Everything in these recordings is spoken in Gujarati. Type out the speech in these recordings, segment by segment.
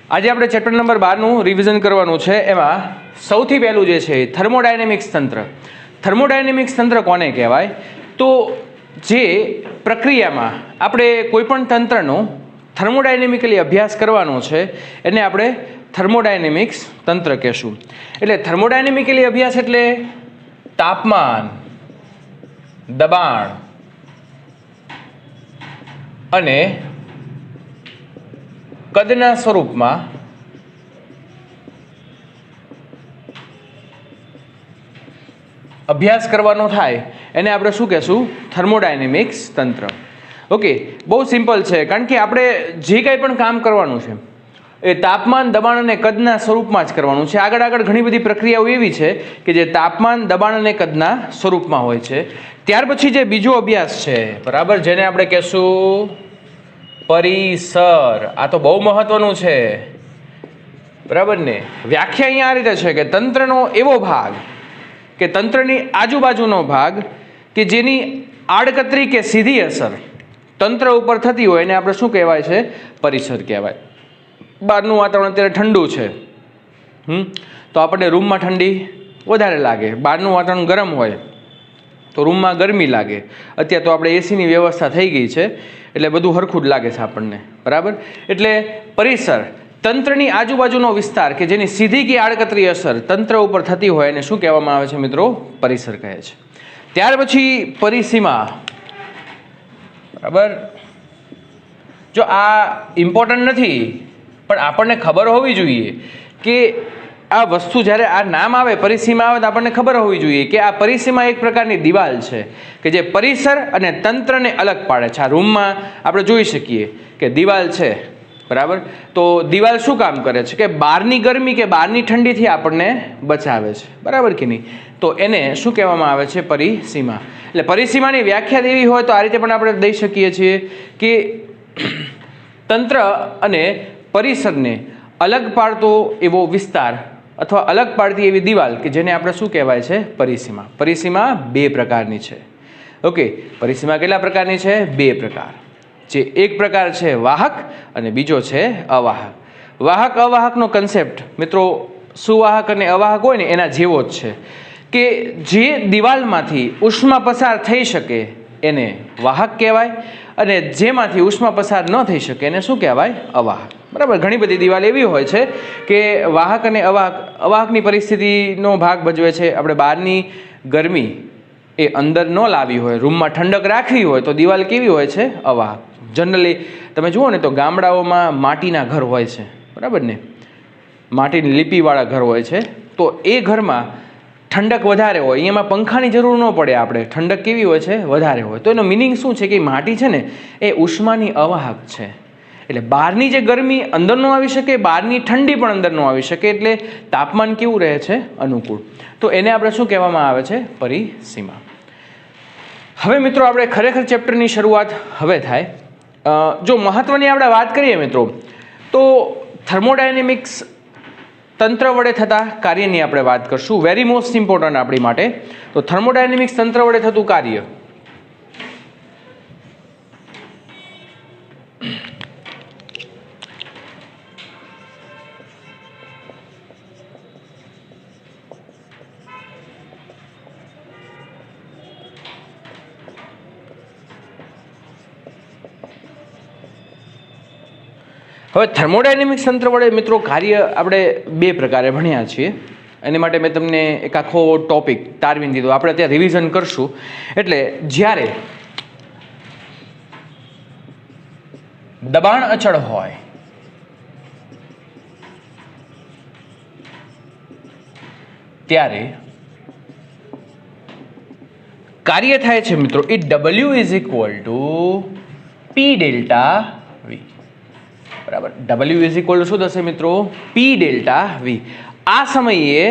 આજે આપણે ચેપ્ટર નંબર 12 રિવિઝન કરવાનું છે। એમાં સૌથી પહેલું જે છે થર્મોડાયનેમિક્સ તંત્ર। થર્મોડાયનેમિક્સ તંત્ર કોને કહેવાય? તો જે પ્રક્રિયામાં આપણે કોઈપણ તંત્રનો થર્મોડાયનેમિકલી અભ્યાસ કરવાનો છે એને આપણે થર્મોડાયનેમિક્સ તંત્ર કહેશું। એટલે થર્મોડાયનેમિકલી અભ્યાસ એટલે તાપમાન, દબાણ અને કદના સ્વરૂપમાં અભ્યાસ કરવાનો થાય એને આપણે શું કહેશું? થર્મોડાયનેમિક્સ તંત્ર। ઓકે, બહુ સિમ્પલ છે, કારણ કે આપણે જે કંઈ પણ કામ કરવાનું છે એ તાપમાન, દબાણ અને કદના સ્વરૂપમાં જ કરવાનું છે। આગળ ઘણી બધી પ્રક્રિયાઓ એવી છે કે જે તાપમાન, દબાણ અને કદના સ્વરૂપમાં હોય છે। ત્યાર પછી જે બીજો અભ્યાસ છે, બરાબર, જેને આપણે કહેશું પરિસર। આ તો બહુ મહત્વનું છે, બરાબર ને? વ્યાખ્યા અહીંયા આ રીતે છે કે તંત્રનો એવો ભાગ કે તંત્રની આજુબાજુનો ભાગ કે જેની આડકતરી કે સીધી અસર તંત્ર ઉપર થતી હોય એને આપણે શું કહેવાય છે? પરિસર કહેવાય। બહારનું વાતાવરણ અત્યારે ઠંડુ છે, તો આપણને રૂમમાં ઠંડી વધારે લાગે, બહારનું વાતાવરણ ગરમ હોય તો રૂમમાં ગરમી લાગે। અત્યારે તો આપણે એસીની વ્યવસ્થા થઈ ગઈ છે એટલે બધું હરખું જ લાગે છે આપણને, બરાબર? એટલે પરિસર, તંત્રની આજુબાજુનો વિસ્તાર કે જેની સીધી કે આડકતરી અસર તંત્ર ઉપર થતી હોય એને શું કહેવામાં આવે છે મિત્રો? પરિસર કહે છે। ત્યાર પછી પરિસીમા, બરાબર? જો આ ઇમ્પોર્ટન્ટ નથી પણ આપણને ખબર હોવી જોઈએ કે આ વસ્તુ જ્યારે આ નામ આવે, પરિસીમા આવે, તો આપણને ખબર હોવી જોઈએ કે આ પરિસીમા એક પ્રકારની દિવાલ છે કે જે પરિસર અને તંત્રને અલગ પાડે છે। આ રૂમમાં આપણે જોઈ શકીએ કે દિવાલ છે, બરાબર? તો દિવાલ શું કામ કરે છે કે બહારની ગરમી કે બહારની ઠંડીથી આપણને બચાવે છે, બરાબર કે નહીં? તો એને શું કહેવામાં આવે છે? પરિસીમા। એટલે પરિસીમાની વ્યાખ્યા એવી હોય તો આ રીતે પણ આપણે દઈ શકીએ છીએ કે તંત્ર અને પરિસરને અલગ પાડતો એવો વિસ્તાર અથવા અલગ પાડતી એવી દિવાલ કે જેને આપણે શું કહેવાય છે? પરિસીમા। પરિસીમા બે પ્રકારની છે। ઓકે, પરિસીમા કેટલા પ્રકારની છે? બે પ્રકાર। જે એક પ્રકાર છે વાહક અને બીજો છે અવાહક। વાહક અવાહકનો કન્સેપ્ટ મિત્રો સુવાહક અને અવાહક હોય ને એના જેવો જ છે કે જે દિવાલમાંથી ઉષ્મા પસાર થઈ શકે એને વાહક કહેવાય અને જેમાંથી ઉષ્મા પસાર ન થઈ શકે એને શું કહેવાય? અવાહક, બરાબર? ઘણી બધી દિવાલ એવી હોય છે કે વાહક અને અવાહકની પરિસ્થિતિનો ભાગ ભજવે છે। આપણે બહારની ગરમી એ અંદર ન લાવી હોય, રૂમમાં ઠંડક રાખવી હોય તો દિવાલ કેવી હોય છે? અવાહક। જનરલી તમે જુઓ ને તો ગામડાઓમાં માટીના ઘર હોય છે, બરાબર ને? માટીની લીપીવાળા ઘર હોય છે, તો એ ઘરમાં ઠંડક વધારે હોય, અહીંયામાં પંખાની જરૂર ન પડે, આપણે ઠંડક કેવી હોય છે? વધારે હોય। તો એનો મિનિંગ શું છે કે માટી છે ને એ ઉષ્માની અવાહક છે, એટલે બહારની જે ગરમી અંદર ન આવી શકે, બહારની ઠંડી પણ અંદર ન આવી શકે, એટલે તાપમાન કેવું રહે છે? અનુકૂળ। તો એને આપણે શું કહેવામાં આવે છે? પરિસીમા। હવે મિત્રો આપણે ખરેખર ચેપ્ટરની શરૂઆત હવે થાય। જો મહત્વની આપણે વાત કરીએ મિત્રો તો થર્મોડાયનેમિક્સ તંત્ર વડે થતા કાર્યની આપણે વાત કરશું। વેરી મોસ્ટ ઇમ્પોર્ટન્ટ આપણી માટે તો થર્મોડાયનેમિક્સ તંત્ર વડે થતું કાર્ય। હવે થર્મોડાયનેમિક્સ તંત્ર વડે મિત્રો કાર્ય આપણે બે પ્રકારે ભણ્યા છીએ। એની માટે મેં તમને એક આખો ટોપિક તારવીને દીધો, આપણે ત્યાં રિવિઝન કરશું। એટલે જ્યારે દબાણ અચળ હોય ત્યારે કાર્ય થાય છે મિત્રો એ W is equal two P delta V, બરાબર? W ઇઝ ઇક્વલ ટુ શું થશે મિત્રો? P delta V। આ સમયે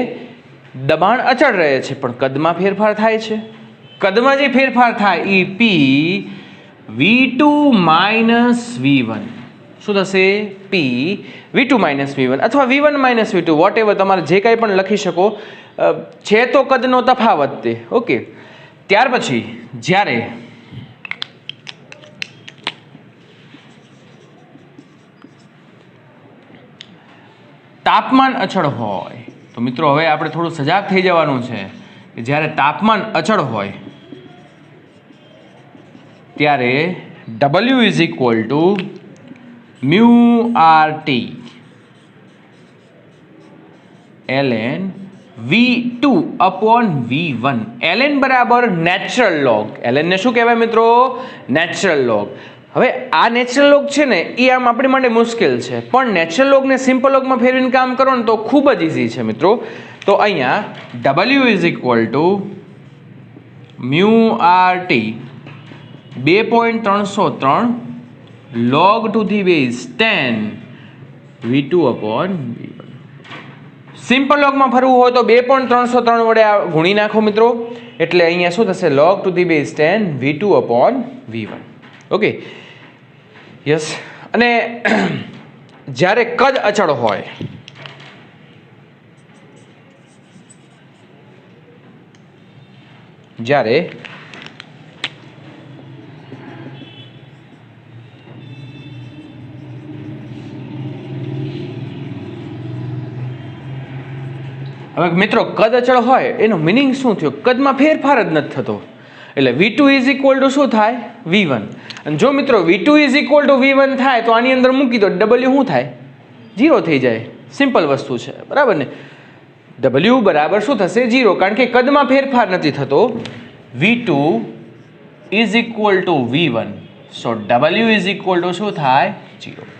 દબાણ અચળ રહે છે પણ કદમાં ફેરફાર થાય છે। કદમાં જે ફેરફાર થાય એ P V2 માઇનસ V1 શું થશે? P V2 માઇનસ V1 અથવા V1 minus V2, vote ever તમારે જે કાંઈ પણ લખી શકો, છે તો કદનો તફાવત તે। ઓકે, ત્યાર પછી જ્યારે તાપમાન અચળ હોય, તો મિત્રો હવે આપણે થોડું સજાગ થઈ જવાનું છે કે જ્યારે તાપમાન અચળ હોય ત્યારે W is equal to mu R T ln V2 upon V1. ln બરાબર નેચરલ લોગ. ln ને શું કહેવાય મિત્રો? Natural log. હવે આ નેચરલ લોગ છે ને એ આમ આપણી માટે મુશ્કેલ છે, પણ નેચરલ લોગ ને સિમ્પલ લોગમાં ફેરવીને કામ કરો ને તો ખૂબ જ ઇઝી છે મિત્રો. તો અહીંયા W is equal to mu R T 2.303 log to the base 10 V2 upon V1. Simple લોગમાં ફરવું હોય તો 2.303 વડે ગુણી નાખો મિત્રો, એટલે અહીંયા શું થશે? log to the base 10 V2 upon V1. Okay, yes. અને જ્યારે કદ અચળ હોય, જ્યારે હવે મિત્રો કદ અચળ હોય એનો મિનિંગ શું થયો? કદમાં ફેરફાર જ નથી થતો, એટલે V2 ઇઝ ઇક્વલ ટુ શું થાય? V1. અને જો મિત્રો V2 is equal two V1 થાય તો આની અંદર મૂકી દો, W શું થાય? 0 થઈ જાય. સિમ્પલ વસ્તુ છે, બરાબર ને? W બરાબર શું થશે? 0, કારણ કે કદમાં ફેરફાર નથી થતો. V2 is equal two V1, so W is equal two શું થાય? 0.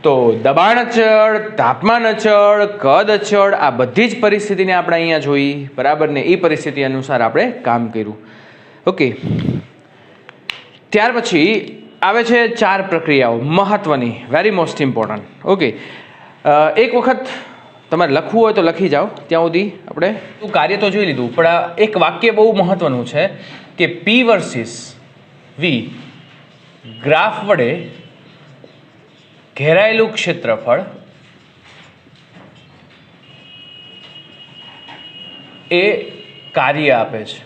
તો દબાણ અચળ, તાપમાન અચળ, કદ અચળ, આ બધી જ પરિસ્થિતિને આપણે અહીંયા જોઈ, બરાબર ને? એ પરિસ્થિતિ અનુસાર આપણે કામ કર્યું. ઓકે, ત્યાર પછી આવે છે 4 પ્રક્રિયાઓ મહત્વની, વેરી મોસ્ટ ઇમ્પોર્ટન્ટ. ઓકે, એક વખત તમારે લખવું હોય તો લખી જાઓ, ત્યાં સુધી આપણે કાર્ય તો જોઈ લીધું, પણ એક વાક્ય બહુ મહત્વનું છે કે P વર્સિસ V ગ્રાફ વડે ઘેરાયેલું ક્ષેત્રફળ એ કાર્ય આપે છે.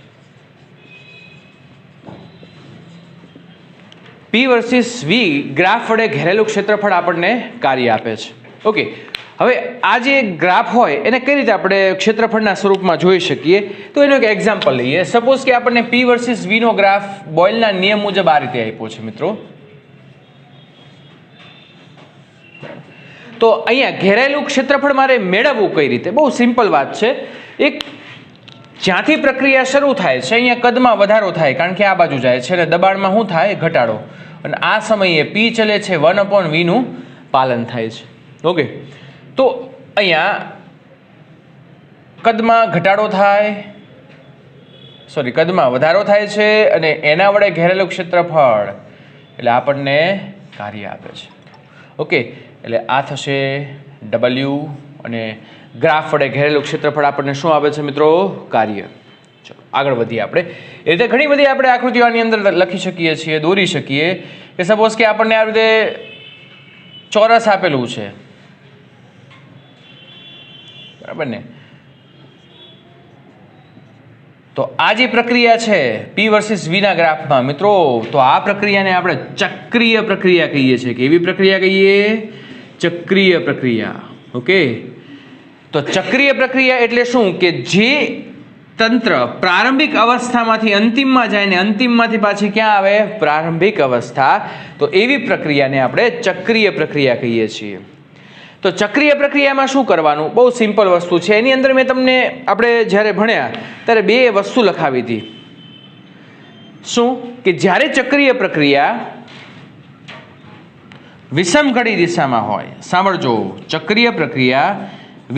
P વર્સિસ V ગ્રાફ વડે ઘેરાયેલું ક્ષેત્રફળ આપણને કાર્ય આપે છે. ઓકે, હવે આ જે ગ્રાફ હોય એને કઈ રીતે આપણે ક્ષેત્રફળના સ્વરૂપમાં જોઈ શકીએ? તો એનું એક એક્ઝામ્પલ લઈએ. સપોઝ કે આપણને P વર્સિસ V નો ગ્રાફ બોયલના નિયમ મુજબ આ રીતે આપ્યો છે મિત્રો. તો અહીંયા ઘેરાયેલું ક્ષેત્રફળ મારે મેળવવું કઈ રીતે? બહુ સિમ્પલ વાત છે. એક જ્યાંથી પ્રક્રિયા શરૂ થાય છે અહીંયા કદમાં વધારો થાય, કારણ કે આ બાજુ જાય છે, અને દબાણમાં શું થાય? ઘટાડો. અને આ સમયે P ચલે છે 1/V નું પાલન થાય છે. ઓકે, તો અહીંયા કદમાં ઘટાડો થાય, સોરી કદમાં વધારો થાય છે, અને એના વડે ઘેરેલું ક્ષેત્રફળ એટલે આપણને કાર્ય આપે છે. ઓકે, એટલે આ થશે W, અને ગ્રાફ વડે ઘેરેલું ક્ષેત્રફળ આપણને શું આપે છે મિત્રો? કાર્ય. ચલો આગળ વધીએ આપણે. એ રીતે ઘણી બધી આપણે આકૃતિઓ આની અંદર લખી શકીએ છીએ, દોરી શકીએ. કે સપોઝ કે આપણને આ રીતે ચોરસ આપેલું છે, બરાબર ને? તો આ જે પ્રક્રિયા છે P વર્સિસ V ના ગ્રાફમાં મિત્રો, તો આ પ્રક્રિયાને આપણે ચક્રીય પ્રક્રિયા કહીએ છીએ. કેવી પ્રક્રિયા કહીએ? ચક્રીય પ્રક્રિયા. ઓકે, તો ચક્રીય પ્રક્રિયા એટલે શું? કે જે તંત્ર પ્રારંભિક અવસ્થામાંથી અંતિમમાં જાય ને અંતિમમાંથી પાછી ક્યાં આવે? પ્રારંભિક અવસ્થા. તો એવી પ્રક્રિયાને આપણે ચક્રીય પ્રક્રિયા કહીએ છીએ. તો ચક્રીય પ્રક્રિયામાં શું કરવાનું? બહુ સિમ્પલ વસ્તુ છે. એની અંદર મેં તમને આપણે જ્યારે ભણ્યા ત્યારે 2 વસ્તુ લખાવી હતી. શું? કે જ્યારે ચક્રીય પ્રક્રિયા વિષમ ઘડી દિશામાં હોય, સાંભળજો, ચક્રીય પ્રક્રિયા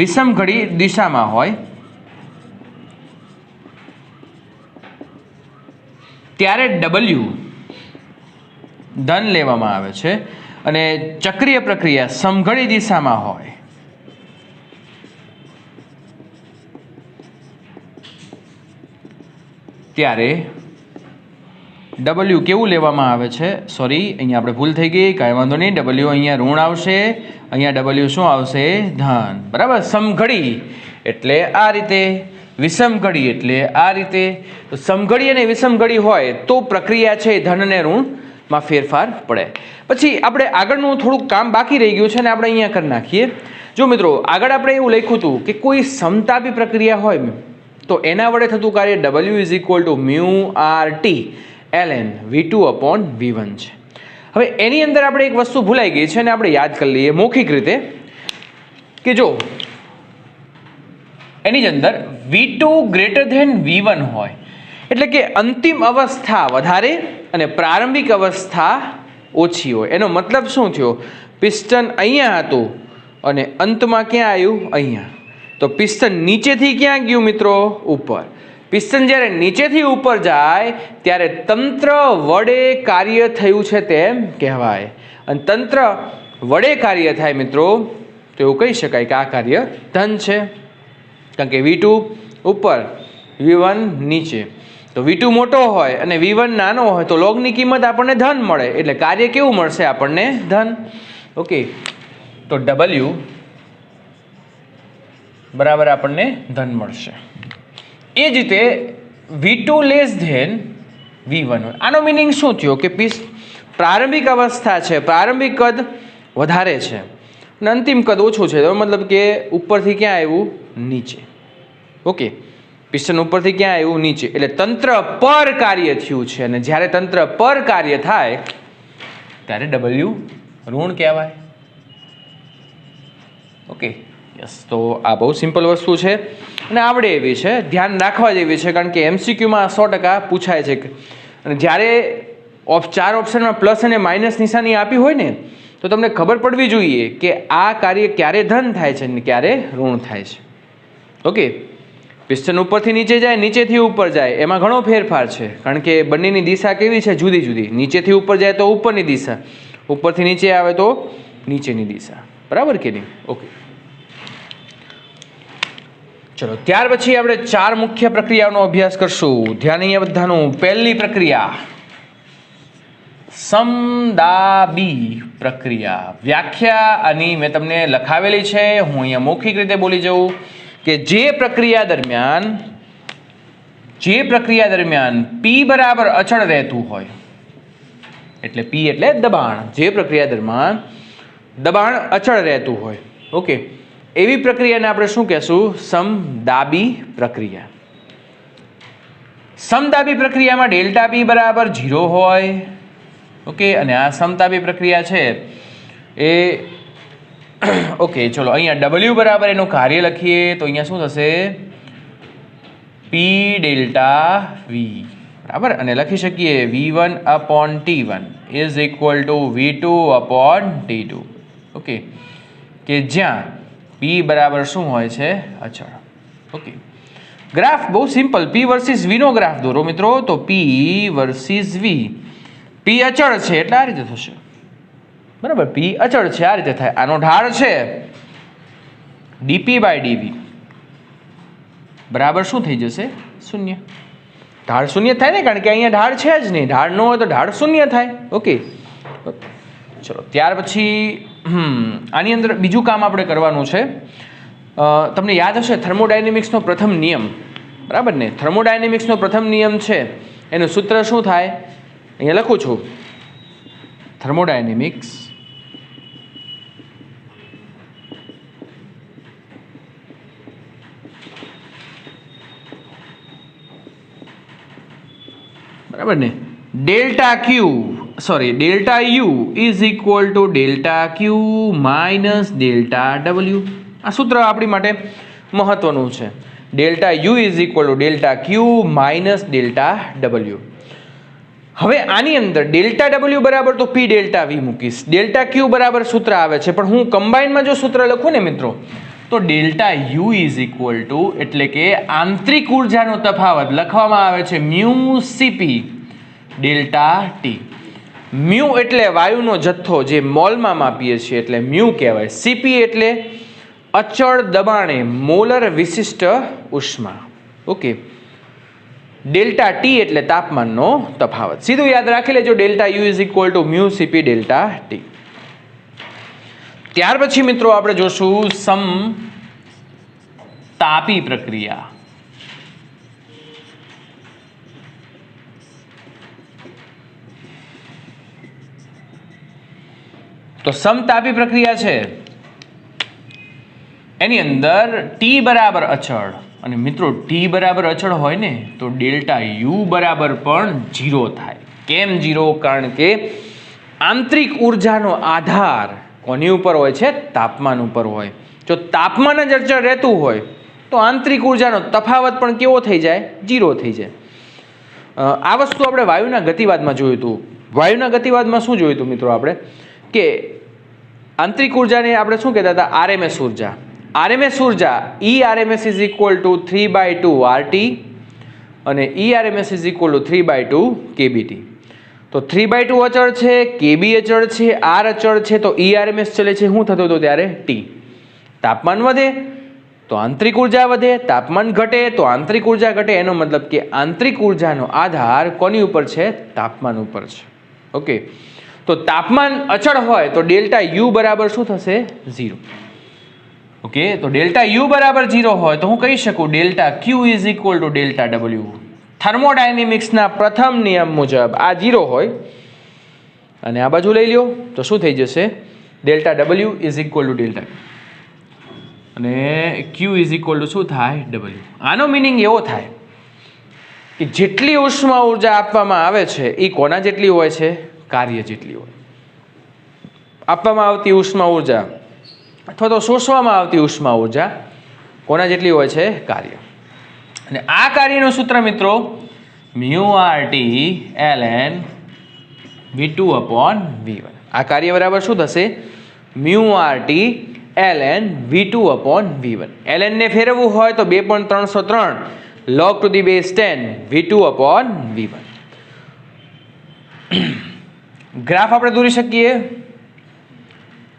વિષમ ઘડી દિશામાં હોય ત્યારે W ધન લેવામાં આવે છે, અને ચક્રીય પ્રક્રિયા સમઘડી દિશામાં હોય ત્યારે W કેવું લેવામાં આવે છે? સોરી, અહીંયા આપણે ભૂલ થઈ ગઈ, કાંઈ વાંધો નહીં. W અહીંયા ઋણ આવશે, અહીંયા W શું આવશે? ધન. બરાબર? સમઘડી એટલે આ રીતે, વિષમ ઘડી એટલે આ રીતે. તો સમઘડી અને વિષમ ઘડી હોય તો પ્રક્રિયા છે ધન અને ઋણમાં ફેરફાર પડે. પછી આપણે આગળનું થોડુંક કામ બાકી રહી ગયું છે ને આપણે અહીંયા કરી નાખીએ. જો મિત્રો આગળ આપણે એવું લખ્યું હતું કે કોઈ સમતાપી પ્રક્રિયા હોય તો એના વડે થતું કાર્ય W is equal to mu R T ln V2 upon V1 છે. હવે એની અંદર આપણે એક વસ્તુ ભૂલાઈ ગઈ છે અને આપણે યાદ કરી લઈએ મૌખિક રીતે કે જો એની અંદર V2 ગ્રેટર ધેન V1 હોય એટલે કે અંતિમ અવસ્થા વધારે અને પ્રારંભિક અવસ્થા ઓછી હોય. એનો મતલબ શું થયો? પિસ્ટન અહીંયા હતું અને અંતમાં ક્યાં આવ્યું? અહીંયા. તો પિસ્ટન નીચેથી ક્યાં ગયું મિત્રો? ઉપર. પિસ્ટન જ્યારે નીચેથી ઉપર જાય ત્યારે તંત્ર વડે કાર્ય થયું છે તેમ કહેવાય. અને તંત્ર વડે કાર્ય થાય મિત્રો તો એવું કહી શકાય કે આ કાર્ય ધન છે, કારણ કે V2 ઉપર V1 નીચે. તો V2 મોટો હોય અને V1 નાનો હોય તો લોગની કિંમત આપણને ધન મળે, એટલે કાર્ય કેવું મળશે આપણને? ધન. ઓકે, તો W બરાબર આપણને ધન મળશે. એ જ રીતે V2 લેસ ધેન V1 હોય. આનો મિનિંગ શું થયો કે પ્રારંભિક અવસ્થા છે, પ્રારંભિક કદ વધારે છે અને અંતિમ કદ ઓછું છે. મતલબ કે ઉપરથી ક્યાં આવ્યું? નીચે. ઓકે, પિસ્ટન ઉપરથી ક્યાં આવ્યું? નીચે. એટલે તંત્ર પર કાર્ય થયું છે અને જ્યારે તંત્ર પર કાર્ય થાય ત્યારે W ઋણ કહેવાય. Okay, yes. તો આ બહુ સિમ્પલ વસ્તુ છે અને આવડે એવી છે, ધ્યાન રાખવા જેવી છે, કારણ કે MCQમાં 100% પૂછાય છે. અને જ્યારે 4 ઓપ્શનમાં પ્લસ અને માઇનસ નિશાની આપી હોય ને તો તમને ખબર પડવી જોઈએ કે આ કાર્ય ક્યારે ધન થાય છે અને ક્યારે ઋણ થાય છે. ઓકે, પિસ્ટન ઉપરથી નીચે જાય, નીચેથી ઉપર જાય, એમાં ઘણો ફેરફાર છે, કારણ કે બંનેની દિશા કેવી છે? જુદી જુદી. નીચેથી ઉપર જાય તો ઉપરની દિશા, ઉપરથી નીચે આવે તો નીચેની દિશા. બરાબર કે નહીં? ઓકે, ચલો ત્યાર પછી આપણે 4 મુખ્ય પ્રક્રિયાઓનો અભ્યાસ કરશું. ધ્યાન અહીંયા બધાનું. પહેલી પ્રક્રિયા સમદાબી પ્રક્રિયા. વ્યાખ્યા આની મેં તમને લખાવેલી છે, હું અહીંયા મૌખિક રીતે બોલી જાઉં કે જે પ્રક્રિયા દરમિયાન P બરાબર અચળ રહેતું હોય, એટલે P એટલે દબાણ, જે પ્રક્રિયા દરમિયાન દબાણ અચળ રહેતું હોય, ઓકે, એવી પ્રક્રિયાને આપણે શું કહેશું? સમદાબી પ્રક્રિયા. સમદાબી પ્રક્રિયામાં ડેલ્ટા P બરાબર 0 હોય. ઓકે, અને આ સમતાપી પ્રક્રિયા છે એ ઓકે, ચલો અહીંયા W બરાબર એનું કાર્ય લખીએ તો અહીંયા શું થશે? P ડેલ્ટા V બરાબર, અને લખી શકીએ V1 upon T1 is equal two V2 upon T2. Okay, કે જ્યાં P બરાબર શું હોય છે? અચળ. ઓકે, ગ્રાફ બહુ સિમ્પલ. P વર્સિસ V નો ગ્રાફ દોરો મિત્રો. તો P વર્સિસ V. P અચળ છે એટલે આ રીતે થશે. બરાબર, P અચળ છે, આ રીતે થાય. આનો ઢાળ છે dP બાય dV બરાબર શું થઈ જશે? 0. ઢાળ 0 થાય ને, કારણ કે અહીંયા ઢાળ છે જ નહીં. ઢાળ ન હોય તો ઢાળ 0 થાય. ઓકે, ચલો ત્યાર પછી આની અંદર બીજું કામ આપણે કરવાનું છે. તમને યાદ હશે થર્મોડાયનેમિક્સનો પ્રથમ નિયમ, બરાબર ને? થર્મોડાયનેમિક્સનો પ્રથમ નિયમ છે, એનું સૂત્ર શું થાય? અહીંયા લખું છું. થર્મોડાયનેમિક્સ બરાબર ને? Delta you is equal to delta Q minus delta W. આ સૂત્ર આપણી માટે મહત્વનું છે. Delta you is equal to delta Q minus delta W. હવે આની અંદર ડેલ્ટા ડબલ્યુ બરાબર તો P ડેલ્ટા V મૂકીશ. ડેલ્ટા ક્યુ બરાબર સૂત્ર આવે છે, પણ હું કમ્બાઇનમાં જો સૂત્ર લખું ને મિત્રો તો delta you is equal two એટલે કે આંતરિક ઉર્જાનો તફાવત લખવામાં આવે છે mu CP delta T. Mu એટલે વાયુનો જથ્થો જે મોલમાં માપીએ છીએ એટલે મ્યુ કહેવાય. CP એટલે અચળ દબાણે મોલર વિશિષ્ટ ઉષ્મા. ઓકે, ડેલ્ટા ટી એટલે તાપમાનનો તફાવત. સીધું યાદ રાખી લેજો, delta you is equal to mu CP delta T. ત્યાર પછી મિત્રો આપણે જોશું સમતાપી પ્રક્રિયા. તો સમતાપી પ્રક્રિયા છે એની અંદર ટી બરાબર અચળ, અને મિત્રો ટી બરાબર અચળ હોય ને તો ડેલ્ટા યુ બરાબર પણ 0 થાય. કેમ 0? કારણ કે આંતરિક ઉર્જાનો આધાર કોની ઉપર હોય છે? તાપમાન ઉપર હોય. જો તાપમાન જ અચળ રહેતું હોય તો આંતરિક ઉર્જાનો તફાવત પણ કેવો થઈ જાય? 0 થઈ જાય. આ વસ્તુ આપણે વાયુના ગતિવાદમાં જોયું હતું. વાયુના ગતિવાદમાં શું જોયું હતું મિત્રો? આપણે કે આંતરિક ઉર્જાને આપણે શું કહેતા હતા? આરએમએસ ઉર્જા. આરએમએસ ઉર્જા ERMS is equal two 3/2 RT અને ERMS is equal two 3/2 KBT. તો 3/2 અચળ છે, KB અચળ છે, R અચળ છે, તો ERMS ચલે છે. શું થતું હતું ત્યારે? T. તાપમાન વધે તો આંતરિક ઉર્જા વધે, તાપમાન ઘટે તો આંતરિક ઉર્જા ઘટે. એનો મતલબ કે આંતરિક ઉર્જાનો આધાર કોની ઉપર છે? તાપમાન ઉપર છે. ઓકે, તો તાપમાન અચળ હોય તો ડેલ્ટા યુ બરાબર શું થશે? 0. ઓકે, તો ડેલ્ટા યુ બરાબર 0 હોય તો હું કહી શકું delta Q is equal to delta W. થર્મોડાયનેમિક્સના પ્રથમ નિયમ મુજબ આ 0 હોય અને આ બાજુ લઈ લ્યો તો શું થઈ જશે? Delta W is equal to delta અને ક્યુ ઇઝ ઇક્વલ ટુ શું થાય? ડબલ્યુ. આનો મિનિંગ એવો થાય કે જેટલી ઉષ્મા ઉર્જા આપવામાં આવે છે એ કોના જેટલી હોય છે? કાર્ય જેટલી હોય. આપવામાં આવતી ઉષ્મા ઉર્જા અથવા તો શોષવામાં આવતી ઉષ્મા ઉર્જા કોના જેટલી હોય છે? કાર્ય. અને આ કાર્યનું સૂત્ર મિત્રો μRT ln V2/V1. આ કાર્ય બરાબર શું થશે? μRT ln V2/V1. ln ને ફેરવવું હોય તો 2.303 log to the base 10 V2/V1. Graph આપણે દોરી શકીએ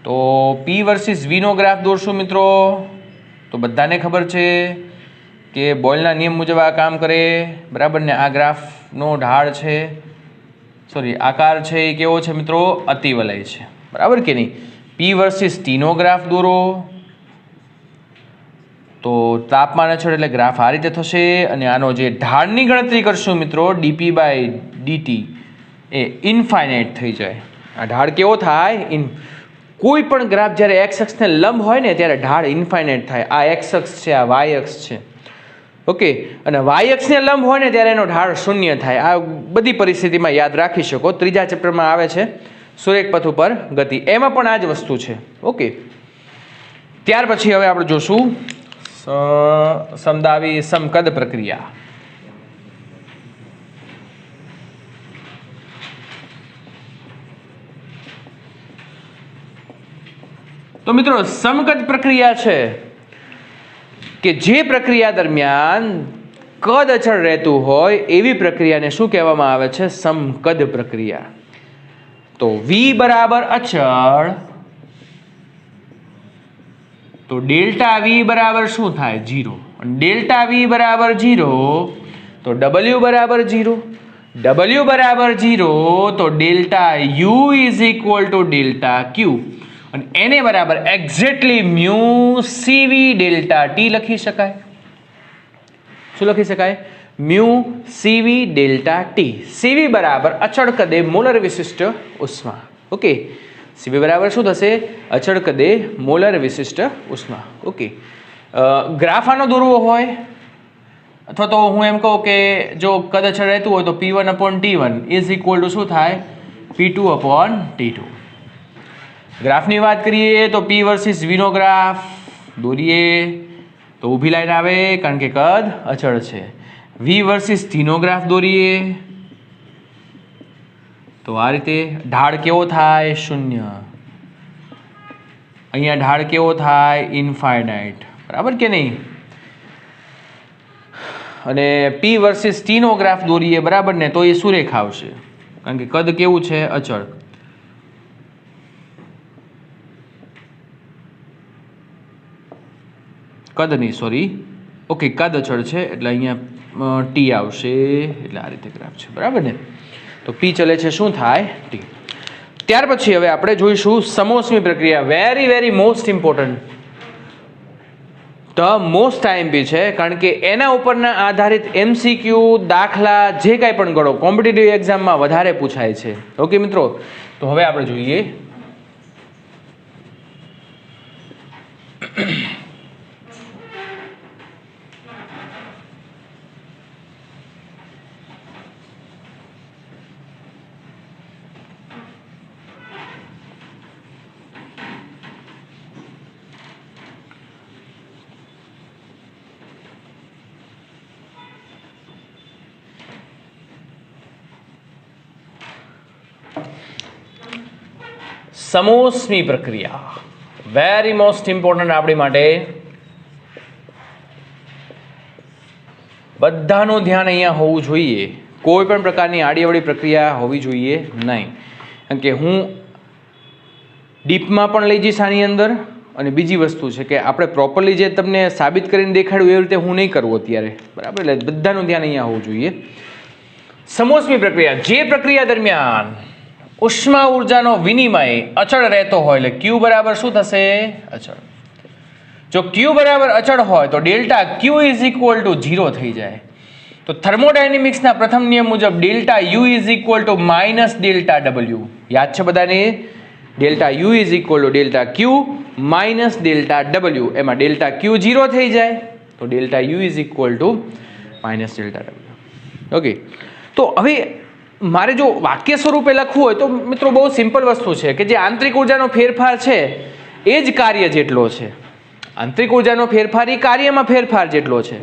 તો P વર્સિસ V નો ગ્રાફ દોરશું મિત્રો. તો બધાને ખબર છે કે બોયલના નિયમ મુજબ આ કામ કરે, બરાબર ને? આ ગ્રાફનો ઢાળ છે, સોરી આકાર છે એ કેવો છે મિત્રો? અતિવલય છે, બરાબર કે નહીં? P વર્સિસ T નો ગ્રાફ દોરો તો તાપમાન અચળ એટલે ગ્રાફ આ રીતે થશે. અને આનો જે ઢાળની ગણતરી કરશું મિત્રો dP/dt એ ઇન્ફાઇનાઇટ થઈ જાય. આ ઢાળ કેવો થાય? કોઈ પણ ગ્રાફ જ્યારે એક્સ અક્ષને લંબ હોય ને ત્યારે ઢાળ ઇન્ફાઇનાઇટ થાય. આ એક્સ અક્ષ છે, આ વાય અક્ષ છે. ઓકે, અને વાય અક્ષને લંબ હોય ને ત્યારે એનો ઢાળ 0 થાય. આ બધી પરિસ્થિતિમાં યાદ રાખી શકો. ત્રીજા ચેપ્ટરમાં આવે છે સુરેખ પથ ઉપર ગતિ, એમાં પણ આ જ વસ્તુ છે. ઓકે, ત્યાર પછી હવે આપણે જોશું સમદાવી સમકદ પ્રક્રિયા. તો મિત્રો સમકદ પ્રક્રિયા છે કે જે પ્રક્રિયા દરમિયાન કદ અચળ રહેતું હોય એવી પ્રક્રિયાને શું કહેવામાં આવે છે? સમકદ પ્રક્રિયા. તો V બરાબર અચળ તો ડેલ્ટા V બરાબર શું થાય? 0. અને ડેલ્ટા V બરાબર 0 તો W બરાબર 0. W બરાબર 0 તો delta U is equal to delta Q. અને એને બરાબર exactly mu CV delta T લખી શકાય. શું લખી શકાય? Mu CV delta T. CV બરાબર અચળ કદે મોલર વિશિષ્ટ ઉષ્મા. ઓકે, CV બરાબર શું થશે? અચળ કદે મોલર વિશિષ્ટ ઉષ્મા. ઓકે, ગ્રાફ આનો દોરવો હોય અથવા તો હું એમ કહું કે જો કદ અચળ રહેતું હોય તો P1/T1 ઇઝ ઇક્વલ ટુ શું થાય? P2/T2. ગ્રાફની વાત કરીએ તો P વર્સિસ V નો ગ્રાફ દોરીએ તો ઊભી લાઈન આવે કારણ કે કદ અચળ છે. V વર્સિસ T નો ગ્રાફ દોરીએ તો આ રીતે ઢાળ કેવો થાય? 0. અહીંયા ઢાળ કેવો થાય? ઇન્ફાઇનાઇટ, બરાબર કે નહીં? અને P વર્સિસ T નો ગ્રાફ દોરીએ, બરાબર ને? તો એ સુરેખ આવશે કારણ કે કદ કેવું છે? અચળ. કદ નહીં, સોરી, ઓકે, કદ અચળ છે એટલે અહીંયા T આવશે, એટલે આ રીતે ગ્રાફ છે, બરાબર ને? તો P ચલે છે શું થાય? T. ત્યાર પછી હવે આપણે જોઈશું સમોષ્મી પ્રક્રિયા. Very very most important, the most IMP છે કારણ કે એના ઉપરના આધારિત MCQ દાખલા જે કાંઈ પણ ગણો કોમ્પિટિટિવ એક્ઝામમાં વધારે પૂછાય છે. ઓકે મિત્રો, તો હવે આપણે જોઈએ સમોષ્મી પ્રક્રિયા વેરી મોસ્ટ ઇમ્પોર્ટન્ટ આપણી માટે. બધાનું ધ્યાન અહીંયા હોવું જોઈએ. કોઈ પણ પ્રકારની આડીઅવળી પ્રક્રિયા હોવી જોઈએ નહીં. કારણ કે હું ડીપમાં પણ લઈ જઈશ આની અંદર. અને બીજી વસ્તુ છે કે આપણે પ્રોપરલી જે તમને સાબિત કરીને દેખાડ્યું એવી રીતે હું નહીં કરું અત્યારે, બરાબર? એટલે બધાનું ધ્યાન અહીંયા હોવું જોઈએ. સમોષ્મી પ્રક્રિયા, જે પ્રક્રિયા દરમિયાન ઉષ્મા ઉર્જાનો વિનિમય અચળ રહેતો હોય, એટલે ક્યુ બરાબર શું થશે? અચળ. જો ક્યુ બરાબર અચળ હોય તો delta Q is equal two 0 થઈ જાય. તો થર્મોડાયનેમિક્સના પ્રથમ નિયમ મુજબ delta you is equal two minus delta W. યાદ છે બધાને? Delta you is equal to delta Q minus delta W. એમાં ડેલ્ટા ક્યુ 0 થઈ જાય તો delta you is equal two minus delta W. Okay, તો હવે મારે જો વાક્ય સ્વરૂપે લખવું હોય તો મિત્રો બહુ સિમ્પલ વસ્તુ છે કે જે આંતરિક ઉર્જાનો ફેરફાર છે એ જ કાર્ય જેટલો છે. આંતરિક ઉર્જાનો ફેરફાર એ કાર્યમાં ફેરફાર જેટલો છે,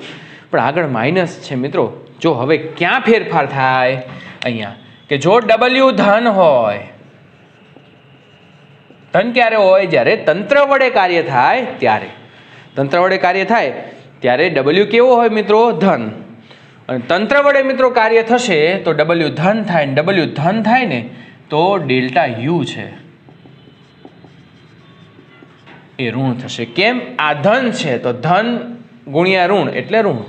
પણ આગળ માઇનસ છે મિત્રો. જો હવે ક્યાં ફેરફાર થાય? અહીંયા કે જો ડબલ્યુ ધન હોય, ધન ક્યારે હોય? જ્યારે તંત્ર વડે કાર્ય થાય ત્યારે. તંત્ર વડે કાર્ય થાય ત્યારે ડબલ્યુ કેવો હોય મિત્રો? ધન. અને તંત્ર વડે મિત્રો કાર્ય થશે તો ડબલ્યુ ધન થાય. ડબલ્યુ ધન થાય ને તો ડેલ્ટા યુ છે એ ઋણ થશે. કેમ? આ ધન છે તો ધન ગુણ્યા ઋણ એટલે ઋણ.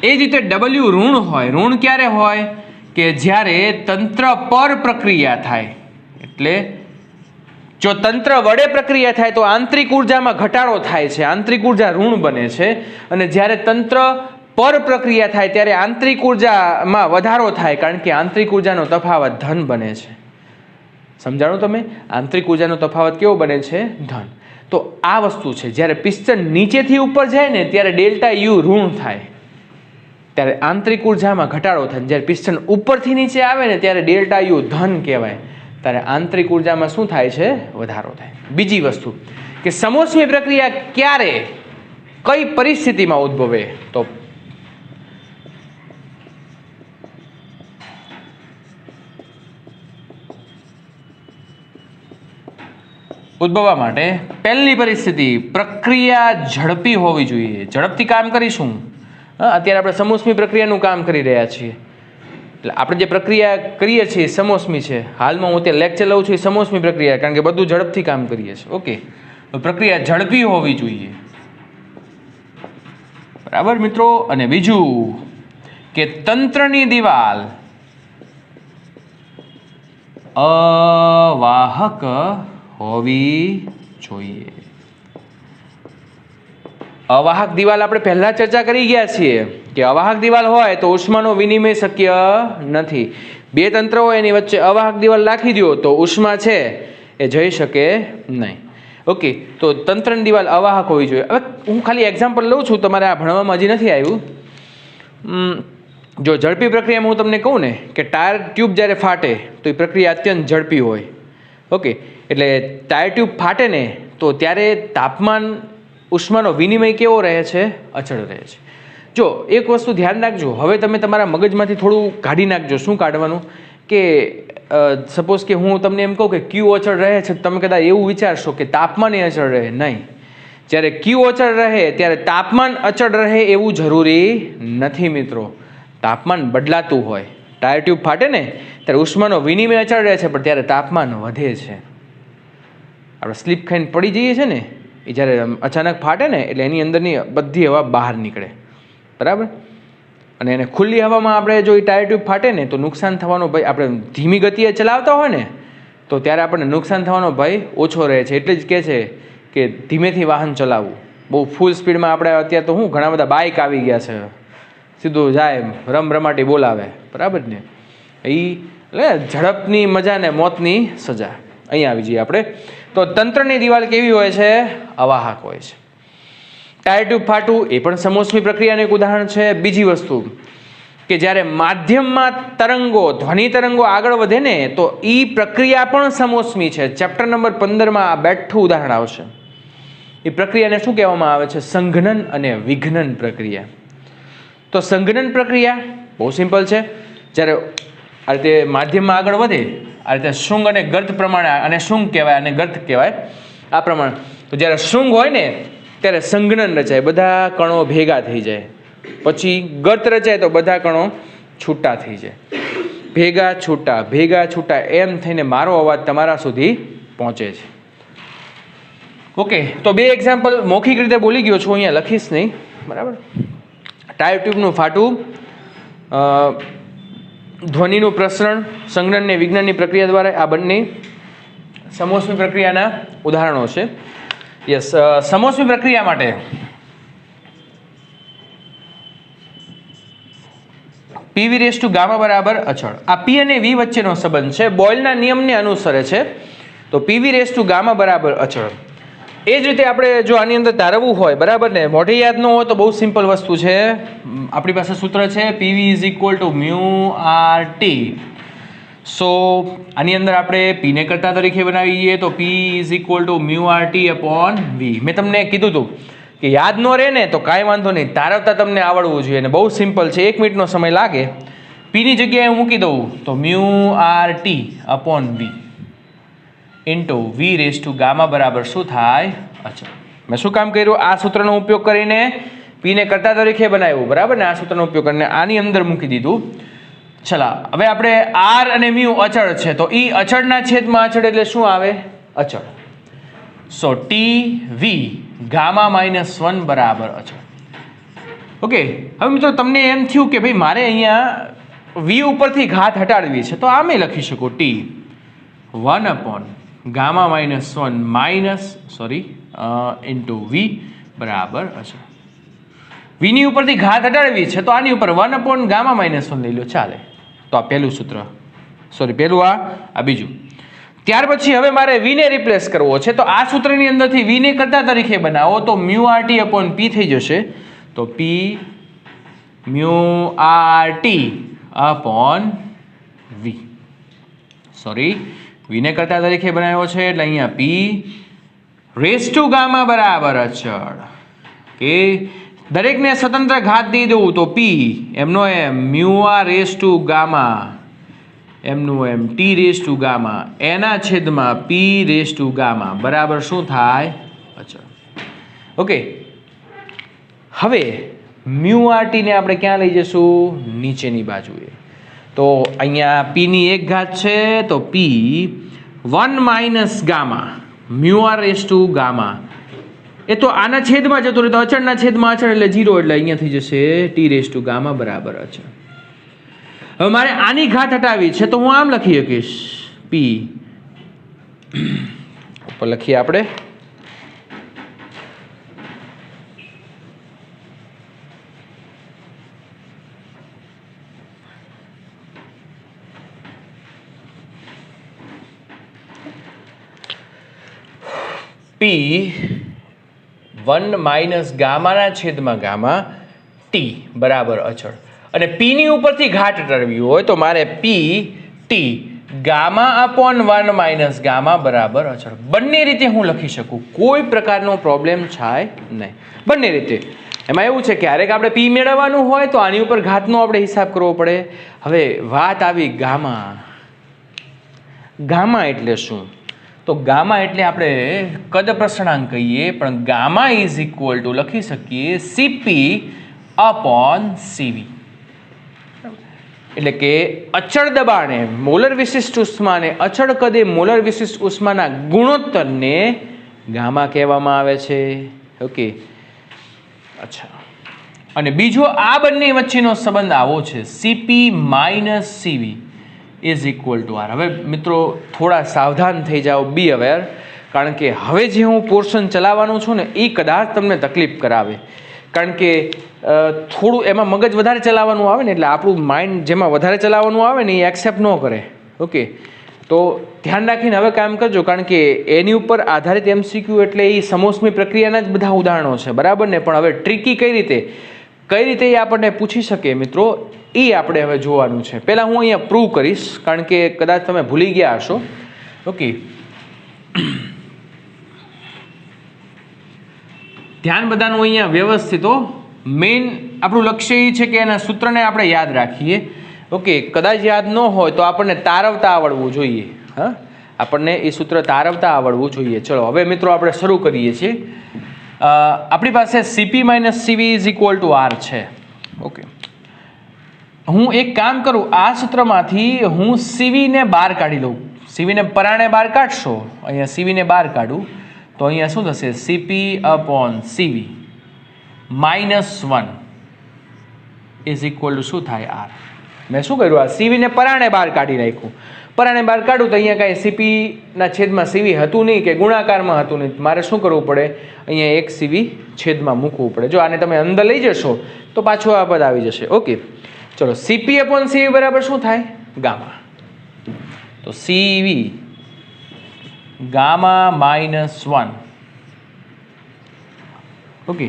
એ જ રીતે ડબલ્યુ ઋણ હોય. ઋણ ક્યારે હોય? કે જ્યારે તંત્ર પર પ્રક્રિયા થાય. એટલે જો તંત્ર વડે પ્રક્રિયા થાય તો આંતરિક ઉર્જામાં ઘટાડો થાય છે, આંતરિક ઉર્જા ઋણ બને છે. અને જ્યારે તંત્ર પર પ્રક્રિયા થાય ત્યારે આંતરિક ઉર્જામાં વધારો થાય, કારણ કે આંતરિક ઉર્જાનો તફાવત ધન બને છે. સમજાણું તમે? આંતરિક ઉર્જાનો તફાવત કેવો બને છે? ધન. તો આ વસ્તુ છે. જ્યારે પિસ્ટન નીચેથી ઉપર જાય ને ત્યારે ડેલ્ટા યુ ઋણ થાય, ત્યારે આંતરિક ઉર્જામાં ઘટાડો થાય. જ્યારે પિસ્ટન ઉપરથી નીચે આવે ને ત્યારે ડેલ્ટા યુ ધન કહેવાય, ત્યારે આંતરિક ઉર્જામાં શું થાય છે? વધારો થાય. બીજી વસ્તુ કે સમોષ્મી પ્રક્રિયા ક્યારે કઈ પરિસ્થિતિમાં ઉદ્ભવે? તો ઉદ્ભવવા માટે પહેલી પરિસ્થિતિ, પ્રક્રિયા ઝડપી હોવી જોઈએ. ઝડપથી કામ કરીશું. અત્યારે આપણે સમોષ્મી પ્રક્રિયાનું કામ કરી રહ્યા છીએ. એટલે આપણે જે પ્રક્રિયા કરીએ છીએ સમોષ્મી છે. હાલમાં હું ત્યાં લેક્ચર લઉં છું એ સમોષ્મી પ્રક્રિયા, કારણ કે બધું ઝડપથી કામ કરીએ છીએ. ઓકે, તો પ્રક્રિયા ઝડપી હોવી જોઈએ, બરાબર મિત્રો. અને બીજું કે તંત્રની દિવાલ અવાહક હોવી જોઈએ. અવાહક દિવાલ આપણે પહેલા ચર્ચા કરી ગયા છીએ કે અવાહક દિવાલ હોય તો ઉષ્માનો વિનિમય શક્ય નથી. બે તંત્ર હોય એની વચ્ચે અવાહક દિવાલ રાખી દો તો ઉષ્મા છે એ જઈ શકે નહીં. ઓકે, તો તંત્રની દિવાલ અવાહક હોવી જોઈએ. હવે હું ખાલી એક્ઝામ્પલ લઉં છું, તમારે આ ભણવામાં હજી નથી આવ્યું. જો ઝડપી પ્રક્રિયામાં હું તમને કહું ને કે ટાયર ટ્યુબ જ્યારે ફાટે તો એ પ્રક્રિયા અત્યંત ઝડપી હોય. ઓકે, એટલે ટાયર ટ્યુબ ફાટે ને તો ત્યારે તાપમાન ઉષ્માનો વિનિમય કેવો રહે છે? અચળ રહે છે. જો એક વસ્તુ ધ્યાન રાખજો, હવે તમે તમારા મગજમાંથી થોડું કાઢી નાખજો. શું કાઢવાનું? કે સપોઝ કે હું તમને એમ કહું કે ક્યુ અચળ રહે છે, તમે કદાચ એવું વિચારશો કે તાપમાન એ અચળ રહે. નહીં. જ્યારે ક્યુ અચળ રહે ત્યારે તાપમાન અચળ રહે એવું જરૂરી નથી મિત્રો. તાપમાન બદલાતું હોય. ટાયર ટ્યુબ ફાટે ને ત્યારે ઉષ્માનો વિનિમય અચળ રહે છે, પણ ત્યારે તાપમાન વધે છે. આપણે સ્લીપ ખાઈને પડી જઈએ છીએ ને, એ જ્યારે અચાનક ફાટે ને એટલે એની અંદરની બધી હવા બહાર નીકળે, બરાબર. અને એને ખુલ્લી હવામાં આપણે જો એ ટાયર ટ્યુબ ફાટે ને તો નુકસાન થવાનો ભય, આપણે ધીમી ગતિએ ચલાવતા હોય ને તો ત્યારે આપણને નુકસાન થવાનો ભય ઓછો રહે છે. એટલે જ કહે છે કે ધીમેથી વાહન ચલાવવું. બહુ ફૂલ સ્પીડમાં આપણે અત્યારે તો ઘણા બધા બાઇક આવી ગયા છે, સીધું જાય રમરમાટી બોલાવે, બરાબર ને. એ એટલે ઝડપની મજા ને મોતની સજા. અહીંયા આવી જઈએ આપણે. તો તંત્રની દિવાલ કેવી હોય છે? અવાહક હોય છે. ટાયર ટ્યુબ ફાટવું એ પણ સમોષ્મી પ્રક્રિયાનું એક ઉદાહરણ છે. બીજી વસ્તુ કે જ્યારે માધ્યમમાં તરંગો, ધ્વનિ તરંગો આગળ વધે ને તો એ પ્રક્રિયા પણ સમોષ્મી છે. ચેપ્ટર નંબર 15માં આ બેઠું ઉદાહરણ આવશે. એ પ્રક્રિયાને શું કહેવામાં આવે છે? સંઘનન અને વિઘનન પ્રક્રિયા. તો સંઘનન પ્રક્રિયા બહુ સિમ્પલ છે. જ્યારે આ રીતે માધ્યમમાં આગળ વધે આ રીતે શૃંગ અને ગર્ત પ્રમાણે અને શૃંગ કહેવાય અને ગર્ત કહેવાય આ પ્રમાણે. તો જ્યારે શૃંગ હોય ને ત્યારે સંઘનન રચાય, બધા કણો ભેગા થઈ જાય. પછી ગર્ત રચાય તો બધા કણો છૂટા થઈ જાય. ભેગા છૂટા એમ થઈને મારો અવાજ તમારા સુધી પહોંચે છે. ઓકે, તો 2 એક્ઝામ્પલ મૌખિક રીતે બોલી ગયો છું, અહીંયા લખીશ નહીં, બરાબર. ટાયર ટ્યુબનું ફાટવું, ધ્વનિનું પ્રસરણ, સંઘનન ને વિજ્ઞાનની પ્રક્રિયા દ્વારા, આ બંને સમોષ્મી પ્રક્રિયાના ઉદાહરણો છે. યસ, સમોષ્મી પ્રક્રિયા માટે પીવી રેસ ટુ ગામા બરાબર અચળ. આ પી અને વી વચ્ચેનો સંબંધ છે, બોયલના નિયમને અનુસરે છે. તો પીવી રેસ ટુ ગામા બરાબર અચળ. એ જ રીતે આપણે જો આની અંદર તારવવું હોય, બરાબર ને, મોઢે યાદ ન હોય તો બહુ સિમ્પલ વસ્તુ છે. આપણી પાસે સૂત્ર છે PV is equal to mu R T. So આની અંદર આપણે પીને કરતા તરીકે બનાવીએ તો P is equal to mu R T upon V. મેં તમને કીધું હતું કે યાદ ન રહે ને તો કાંઈ વાંધો નહીં, તારવતા તમને આવડવું જોઈએ. અને બહુ સિમ્પલ છે, 1 મિનિટનો સમય લાગે. પીની જગ્યાએ હું મૂકી દઉં તો mu R T upon V into V raise to gamma બરાબર શું થાય? અચળ. મેં શું કામ કર્યું? આ સૂત્રનો ઉપયોગ કરીને પીને કરતા તરીકે બનાવ્યું, બરાબર ને. આ સૂત્રનો ઉપયોગ કરીને આની અંદર મૂકી દીધું. ચલા, હવે આપણે આર અને મ્યુ અચળ છે, તો ઈ અચળના છેદમાં અચળ એટલે શું આવે? અચળ. સો ટી વી ગામા -1 બરાબર અચળ. ઓકે, હવે મિત્રો તમને એમ થયું કે ભાઈ મારે અહીંયા વી ઉપરથી ઘાત હટાડવી છે, તો આમે લખી શકો T 1 upon gamma -1 into V બરાબર અચળ. વીની ઉપરથી ઘાત હટાડવી છે તો આની ઉપર 1 અપોન ગામા -1 લઈ લો, ચાલે. તો આ પહેલું સૂત્ર, પહેલું આ બીજું. ત્યાર પછી હવે મારે વીને રિપ્લેસ કરવો છે, તો આ સૂત્રની અંદરથી વીને કરતા તરીકે બનાવો તો મ્યુ આર ટી અપોન પી થઈ જશે. તો પી મ્યુ આર ટી અપોન વી, વીને કરતા તરીકે બનાવ્યો છે એટલે અહીંયા પી રેસ ટુ ગામા બરાબર અચળ. કે દરેકને સ્વતંત્ર ઘાત દઈ દઉં તો પી એમનો એમ mu R raise to gamma એમનું એમ ટી રેસ ટુ ગામા એના છેદમાં પી રેસ ટુ ગામા બરાબર શું થાય? અચળ. ઓકે, હવે મ્યુ આર ટી ને આપણે ક્યાં લઈ જશું? નીચેની બાજુએ. તો અહીંયા પીની 1 ઘાત છે તો P 1 - gamma mu R raise to gamma, એ તો આના છેદમાં જતો રહે, તો અચળના છેદમાં અચળ એટલે 0, એટલે અહીંયા થઈ જશે ટી રેસ ટુ ગામા બરાબર અચળ. હવે મારે આની ઘાત હટાવી છે તો હું આમ લખી શકીશ, પી ઉપર લખીએ આપણે પી 1 - ગામાના છેદમાં ગામા ટી બરાબર અચળ. અને પીની ઉપરથી ઘાત હટાડવી હોય તો મારે P T gamma upon 1 - gamma બરાબર અચળ. બંને રીતે હું લખી શકું, કોઈ પ્રકારનો પ્રોબ્લેમ થાય નહીં, બંને રીતે. એમાં એવું છે ક્યારેક આપણે પી મેળવવાનું હોય તો આની ઉપર ઘાતનો આપણે હિસાબ કરવો પડે. હવે વાત આવી ગામા. ગામા એટલે શું? તો ગામા એટલે આપણે કદ પ્રસણાંક કહીએ, પણ ગામા ઇઝ ઇક્વલ ટુ લખી શકીએ સીપી અપોન સીવી. એટલે કે અચળ દબાણે મોલર વિશિષ્ટ ઉષ્માને અચળ કદે મોલર વિશિષ્ટ ઉષ્માના ગુણોત્તરને ગામા કહેવામાં આવે છે. ઓકે, અચ્છા. અને બીજો આ બંને વચ્ચેનો સંબંધ આવો છે, CP minus CV is equal to R. હવે મિત્રો થોડા સાવધાન થઈ જાઓ, બી અવેર, કારણ કે હવે જે હું પોર્શન ચલાવવાનું છું ને એ કદાચ તમને તકલીફ કરાવે, કારણ કે થોડું એમાં મગજ વધારે ચલાવવાનું આવે ને, એટલે આપણું માઇન્ડ જેમાં વધારે ચલાવવાનું આવે ને એ એક્સેપ્ટ ન કરે. ઓકે, તો ધ્યાન રાખીને હવે કામ કરજો, કારણ કે એની ઉપર આધારિત MCQ એટલે એ સમોષ્મી પ્રક્રિયાના જ બધા ઉદાહરણો છે, બરાબર ને. પણ હવે ટ્રિકી કઈ રીતે એ આપણને પૂછી શકે મિત્રો, એ આપણે હવે જોવાનું છે. પહેલાં હું અહીંયા પ્રૂવ કરીશ, કારણ કે કદાચ તમે ભૂલી ગયા હશો. ઓકે, ધ્યાન બધાનું અહીંયા વ્યવસ્થિત હો. મેઇન આપણું લક્ષ્ય એ છે કે એના સૂત્રને આપણે યાદ રાખીએ. ઓકે, કદાચ યાદ ન હોય તો આપણને તારવતા આવડવું જોઈએ. હા, આપણને એ સૂત્ર તારવતા આવડવું જોઈએ. ચલો હવે મિત્રો આપણે શરૂ કરીએ છીએ. આપણી પાસે CP - CV = R છે. ઓકે, હું એક કામ કરું, આ સૂત્રમાંથી હું CV ને બહાર કાઢી લઉં. CV ને પરાણે બહાર કાઢશો, અહીંયા CV ને બહાર કાઢું તો અહીંયા શું થશે? CP/CV -1 = શું થાય? R. મેં શું કર્યું? આ CV ને પરાણે બહાર કાઢી નાખ્યું. પરાણે બહાર કાઢું તો અહીંયા કાંઈ CP ના છેદમાં CV હતું નહીં કે ગુણાકારમાં હતું નહીં. મારે શું કરવું પડે? અહીંયા એક CV છેદમાં મૂકવું પડે. જો આને તમે અંદર લઈ જશો તો પાછું આ પદ આવી જશે. ઓકે, ચલો CP/CV બરાબર શું થાય? ગામા. તો CV ગામા -1. ઓકે,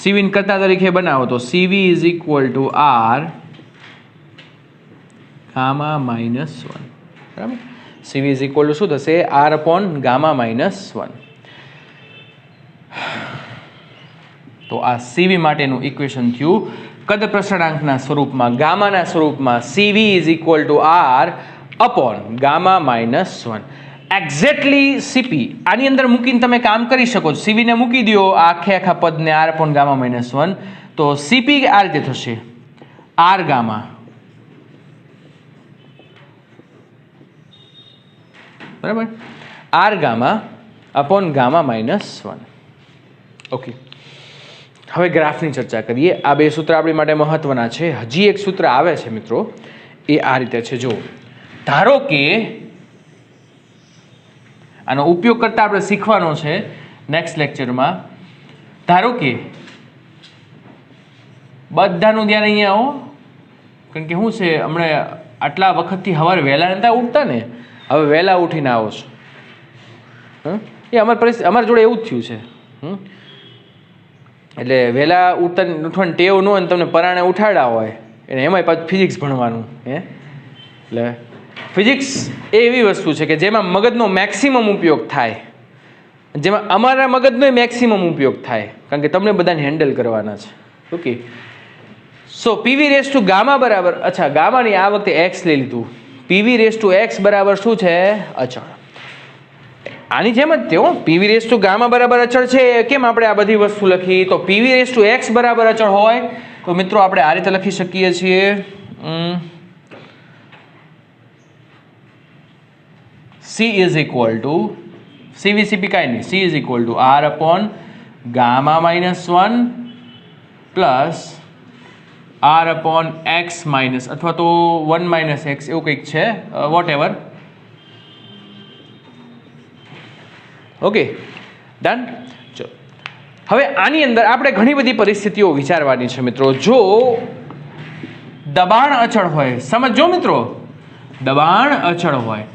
CV કરતા તરીકે બનાવો તો CV = R ગામા -1. બરાબર, CV શું થશે? R/ગામા -1. તો આ CV માટેનું ઇક્વેશન થયું. કદ પ્રસરણાંકના સ્વરૂપમાં, ગામાના સ્વરૂપમાં CV R/ગામા -1. એક્ઝેક્ટલી CP આની અંદર મૂકીને તમે કામ કરી શકો છો. CV ને મૂકી દો આખા પદને R/ગામા -1 તો CP આ રીતે થશે R ગામા બરાબર, R ગામા /ગામા -1. ઓકે, હવે ગ્રાફની ચર્ચા કરીએ. આ બે સૂત્ર આપણી માટે મહત્વના છે. હજી એક સૂત્ર આવે છે મિત્રો, એ આ રીતે છે. જો ધારો કે આનો ઉપયોગ કરતા આપણે શીખવાનો છે નેક્સ્ટ લેક્ચરમાં. ધારો કે બધાનું ધ્યાન અહીંયા આવો, કારણ કે શું છે, હમણાં આટલા વખતથી સવારે વહેલા નતા ઉઠતા ને, હવે વહેલા ઉઠીને આવો છો. એ અમારી જોડે એવું જ થયું છે. એટલે વહેલા ઉઠવાની ટેવ ન હોય ને તમને પરાણે ઉઠાડ્યા હોય એને એમાંય પાછું ફિઝિક્સ ભણવાનું. એટલે ફિઝિક્સ એ એવી વસ્તુ છે કે જેમાં મગજનો મેક્સિમમ ઉપયોગ થાય, જેમાં અમારા મગજનો મેક્સિમમ ઉપયોગ થાય, કારણ કે તમને બધાને હેન્ડલ કરવાના છે. ઓકે, સો PV/ગામા બરાબર, અચ્છા ગામાની આ વખતે x લઈ લીધું. PV/x બરાબર શું છે? અચળ. આની જેમ જ તેઓ PV/ગામા બરાબર અચળ છે. કેમ આપણે આ બધી વસ્તુ લખી? તો PV/x બરાબર અચળ હોય તો મિત્રો આપણે આ રીતે લખી શકીએ છીએ. C CV CP કાંઈ નહીં, C R/ગામા -1 પ્લસ R/x માઇનસ અથવા તો 1 - x એવું કંઈક છે, વોટ એવર. Okay, done. ચલો હવે આની અંદર આપણે ઘણી બધી પરિસ્થિતિઓ વિચારવાની છે મિત્રો. જો દબાણ અચળ હોય, સમજો મિત્રો, દબાણ અચળ હોય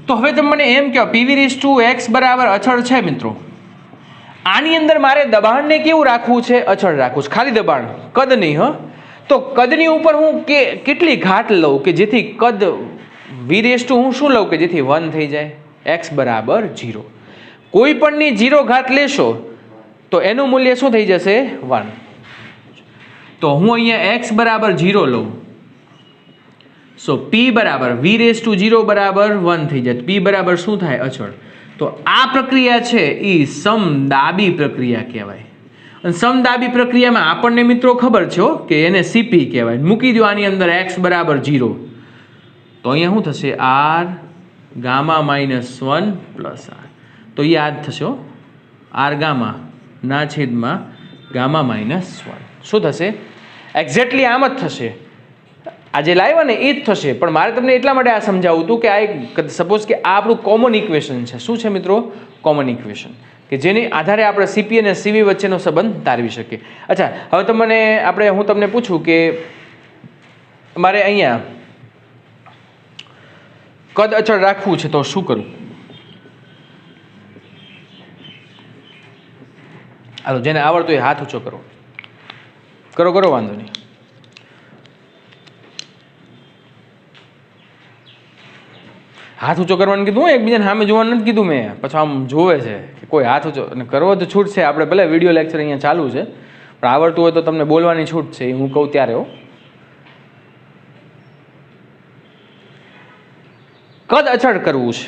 તો હવે તમે મને એમ કહો PV/x બરાબર અચળ છે મિત્રો. આની અંદર મારે દબાણને કેવું રાખવું છે? અચળ રાખવું છે. ખાલી દબાણ, કદ નહીં. તો કદની ઉપર હું કેટલી ઘાત લઉં કે જેથી કદ V/ હું શું લઉં કે જેથી 1 થઈ જાય? x બરાબર 0. કોઈ પણની 0 ઘાત લેશો તો એનું મૂલ્ય શું થઈ જશે? 1. તો હું અહીંયા x બરાબર 0 લઉં, સો P બરાબર V/0 બરાબર 1 થઈ જાય. P બરાબર શું થાય? અચળ. તો આ પ્રક્રિયા છે એ સમદાબી પ્રક્રિયા કહેવાય. અને સમદાબી પ્રક્રિયામાં આપણને મિત્રો ખબર છે કે એને CP કહેવાય. મૂકી દો આની અંદર x બરાબર 0 તો અહીંયા શું થશે? R/ગામા -1 પ્લસ R. તો એ આ જ થશે R/ગામા ના છેદમાં ગામા -1. શું થશે? એક્ઝેક્ટલી આમ જ થશે. આજે લાવ્યા ને એ જ થશે. પણ મારે તમને એટલા માટે આ સમજાવવું હતું કે આ એક સપોઝ કે આ આપણું કોમન ઇક્વેશન છે. શું છે મિત્રો? કોમન ઇક્વેશન, કે જેની આધારે આપણે CP અને CV વચ્ચેનો સંબંધ તારવી શકીએ. અચ્છા, હવે હું તમને પૂછું કે મારે અહીંયા કદ અચળ રાખવું છે તો શું કરું? હાલો, જેને આવડતું એ હાથ ઊંચો કરો. કરો, વાંધો નહીં. હાથ ઊંચો કરવાનું કીધું, એકબીજાને સામે જોવાનું નથી કીધું મેં. પછી આમ જોવે છે કે કોઈ હાથ ઊંચો, અને કરવો તો છૂટ છે. આપણે ભલે વિડીયો લેક્ચર અહીંયા ચાલુ છે પણ આવડતું હોય તો તમને બોલવાની છૂટ છે, એ હું કહું ત્યારે. કદ અચળ કરવું છે.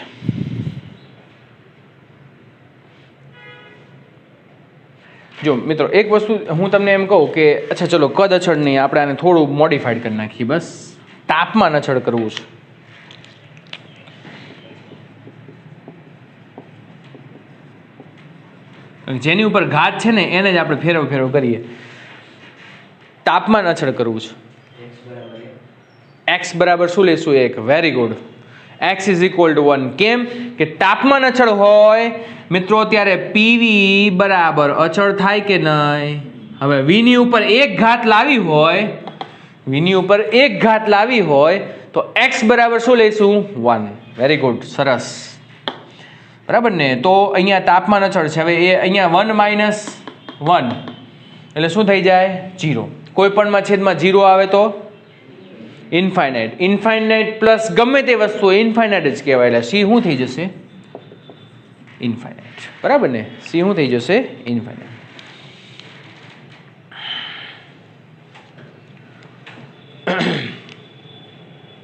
જો મિત્રો એક વસ્તુ હું તમને એમ કહું કે અચ્છા ચલો કદ અચળ નહીં, આપણે આને થોડું મોડિફાઈડ કરી નાખીએ. બસ તાપમાન અચળ કરવું છે. જેની ઉપર ઘાત છે ને એને જ આપણે ફેરવ કરીએ. તાપમાન અચળ કરવું છે. x બરાબર શું લેશું? 1. Very good. x is equal to 1. કેમ કે તાપમાન અચળ હોય મિત્રો ત્યારે PV બરાબર અચળ થાય કે નહીં? હવે v ની ઉપર એક ઘાત લાવી હોય તો x બરાબર શું લઈશું? 1. વેરી ગુડ, સરસ, બરાબર ને? તો અહીંયા તાપમાન અચળ છે. હવે એ અહીંયા 1 માઇનસ 1 એટલે શું થઈ જાય? 0. કોઈ પણમાં છેદમાં 0 આવે તો ઇન્ફાઇનાઇટ. ઇન્ફાઇનાઇટ પ્લસ ગમે તે વસ્તુ ઇન્ફાઇનાઇટ જ કહેવાય. એટલે સી શું થઈ જશે? ઇન્ફાઇનાઇટ. બરાબર ને? સી શું થઈ જશે? ઇન્ફાઇનાઇટ.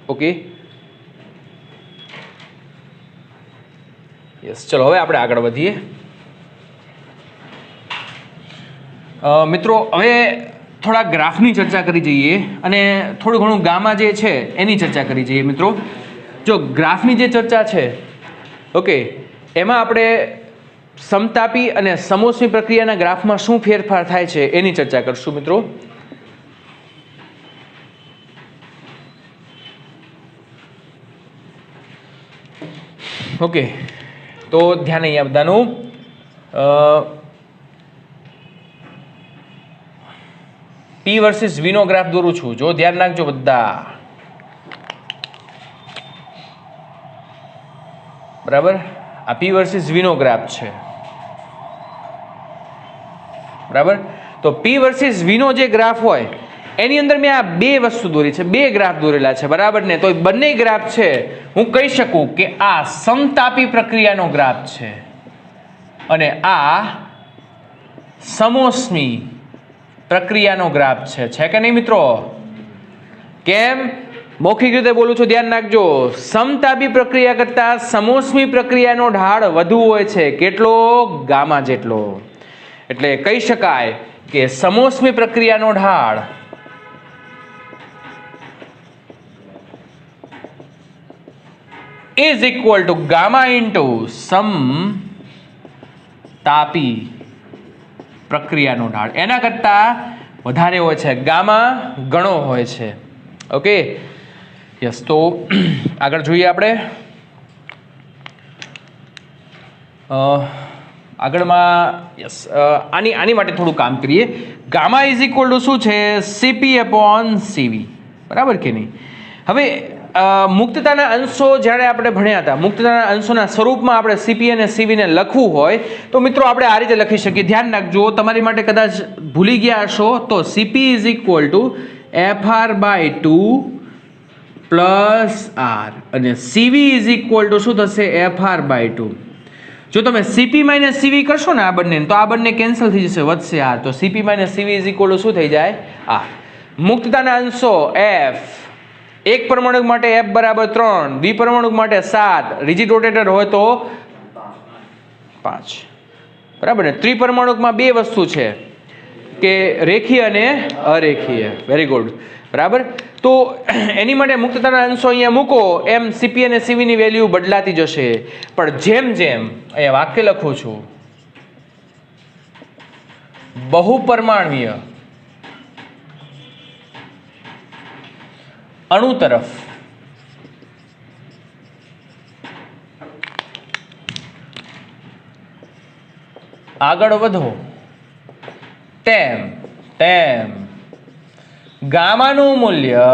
Okay, yes. ચલો હવે આપણે આગળ વધીએ. મિત્રો હવે થોડા ગ્રાફની ચર્ચા કરી જઈએ અને થોડું ઘણું ગામા જે છે એની ચર્ચા કરી જઈએ. મિત્રો જો ગ્રાફની જે ચર્ચા છે, ઓકે, એમાં આપણે સમતાપી અને સમોષ્મી પ્રક્રિયાના ગ્રાફમાં શું ફેરફાર થાય છે એની ચર્ચા કરશું. મિત્રો ઓકે, તો ધ્યાન અહીંયા બધાનું. P વર્સિસ V નો ગ્રાફ દોરું છું. જો ધ્યાન રાખજો બધા, બરાબર? આ P વર્સિસ V નો ગ્રાફ છે, બરાબર? તો P વર્સિસ V નો જે ગ્રાફ હોય એની અંદર મેં આ બે વસ્તુ દોરી છે, બે ગ્રાફ દોરેલા છે, બરાબર ને? તો બંને ગ્રાફ છે હું કહી શકું કે આ સમતાપી પ્રક્રિયાનો ગ્રાફ છે અને આ સમોષ્મી પ્રક્રિયાનો ગ્રાફ છે કે નહીં મિત્રો? કેમ? મૌખિક રીતે બોલું છું, ધ્યાન રાખજો. સમતાપી પ્રક્રિયા કરતા સમોષ્મી પ્રક્રિયાનો ઢાળ વધુ હોય છે. કેટલો? ગામા જેટલો. એટલે કહી શકાય કે સમોષ્મી પ્રક્રિયાનો ઢાળ is equal to gamma into સમતાપી પ્રક્રિયાનો ઢાળ. એના કરતા વધારે હોય છે. ગામા ઘણો હોય છે. Okay, yes. તો આગળ જોઈએ આપણે. આગળમાં યસ આની માટે થોડું કામ કરીએ. ગામા ઇઝ ઇક્વલ ટુ શું છે? CP/CV, બરાબર કે નહીં? હવે મુક્તતાના અંશો જ્યારે આપણે ભણ્યા હતા, મુક્તતાના અંશોના સ્વરૂપમાં આપણે CP અને CV ને લખવું હોય તો મિત્રો આપણે આ રીતે લખી શકીએ. ધ્યાન રાખજો, તમારી માટે કદાચ ભૂલી ગયા હશો તો CP is equal two FR/2 plus R અને CV ઇઝ ઇક્વલ ટુ શું થશે? FR/2. જો તમે CP માઇનસ CV કરશો ને આ બંને, તો આ બંને કેન્સલ થઈ જશે, વધશે R. તો CP minus CV is equal two શું થઈ જાય? R. મુક્તતાના અંશો F, એક પરમાણુ માટે F બરાબર 3, દ્વિપરમાણુ માટે 7, રિજિડ રોટેટર હોય તો 5, બરાબર ને? ત્રિપરમાણુમાં બે વસ્તુ છે કે રેખીય અને અરેખીય. વેરી ગુડ, બરાબર? તો એની માટે મુક્તતાના અંશો અહીંયા મૂકો એમ CP અને CV ની વેલ્યુ બદલાતી જશે. પણ જેમ જેમ અહીંયા વાક્ય લખું છું, બહુપરમાણુય અણુ તરફ આગળ વધો તેમ તેમ ગામાનું મૂલ્ય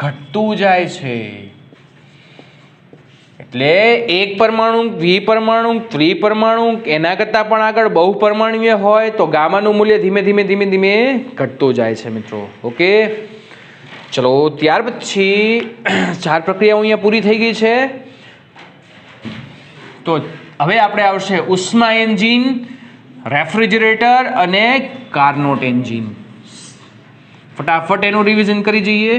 ઘટતું જાય છે. એટલે એક પરમાણુ, દ્વિપરમાણુ, ત્રિપરમાણુ, એના કરતાં પણ આગળ બહુપરમાણુય હોય તો ગામાનું મૂલ્ય ધીમે ધીમે ધીમે ધીમે ઘટતું જાય છે મિત્રો. ઓકે, ચલો ત્યાર પછી 4 પ્રક્રિયાઓ અહીંયા પૂરી થઈ ગઈ છે. તો હવે આપણે આવશે ઉષ્મા એન્જિન, રેફ્રિજરેટર અને કાર્નોટ એન્જિન. ફટાફટ એનું રિવિઝન કરી જઈએ.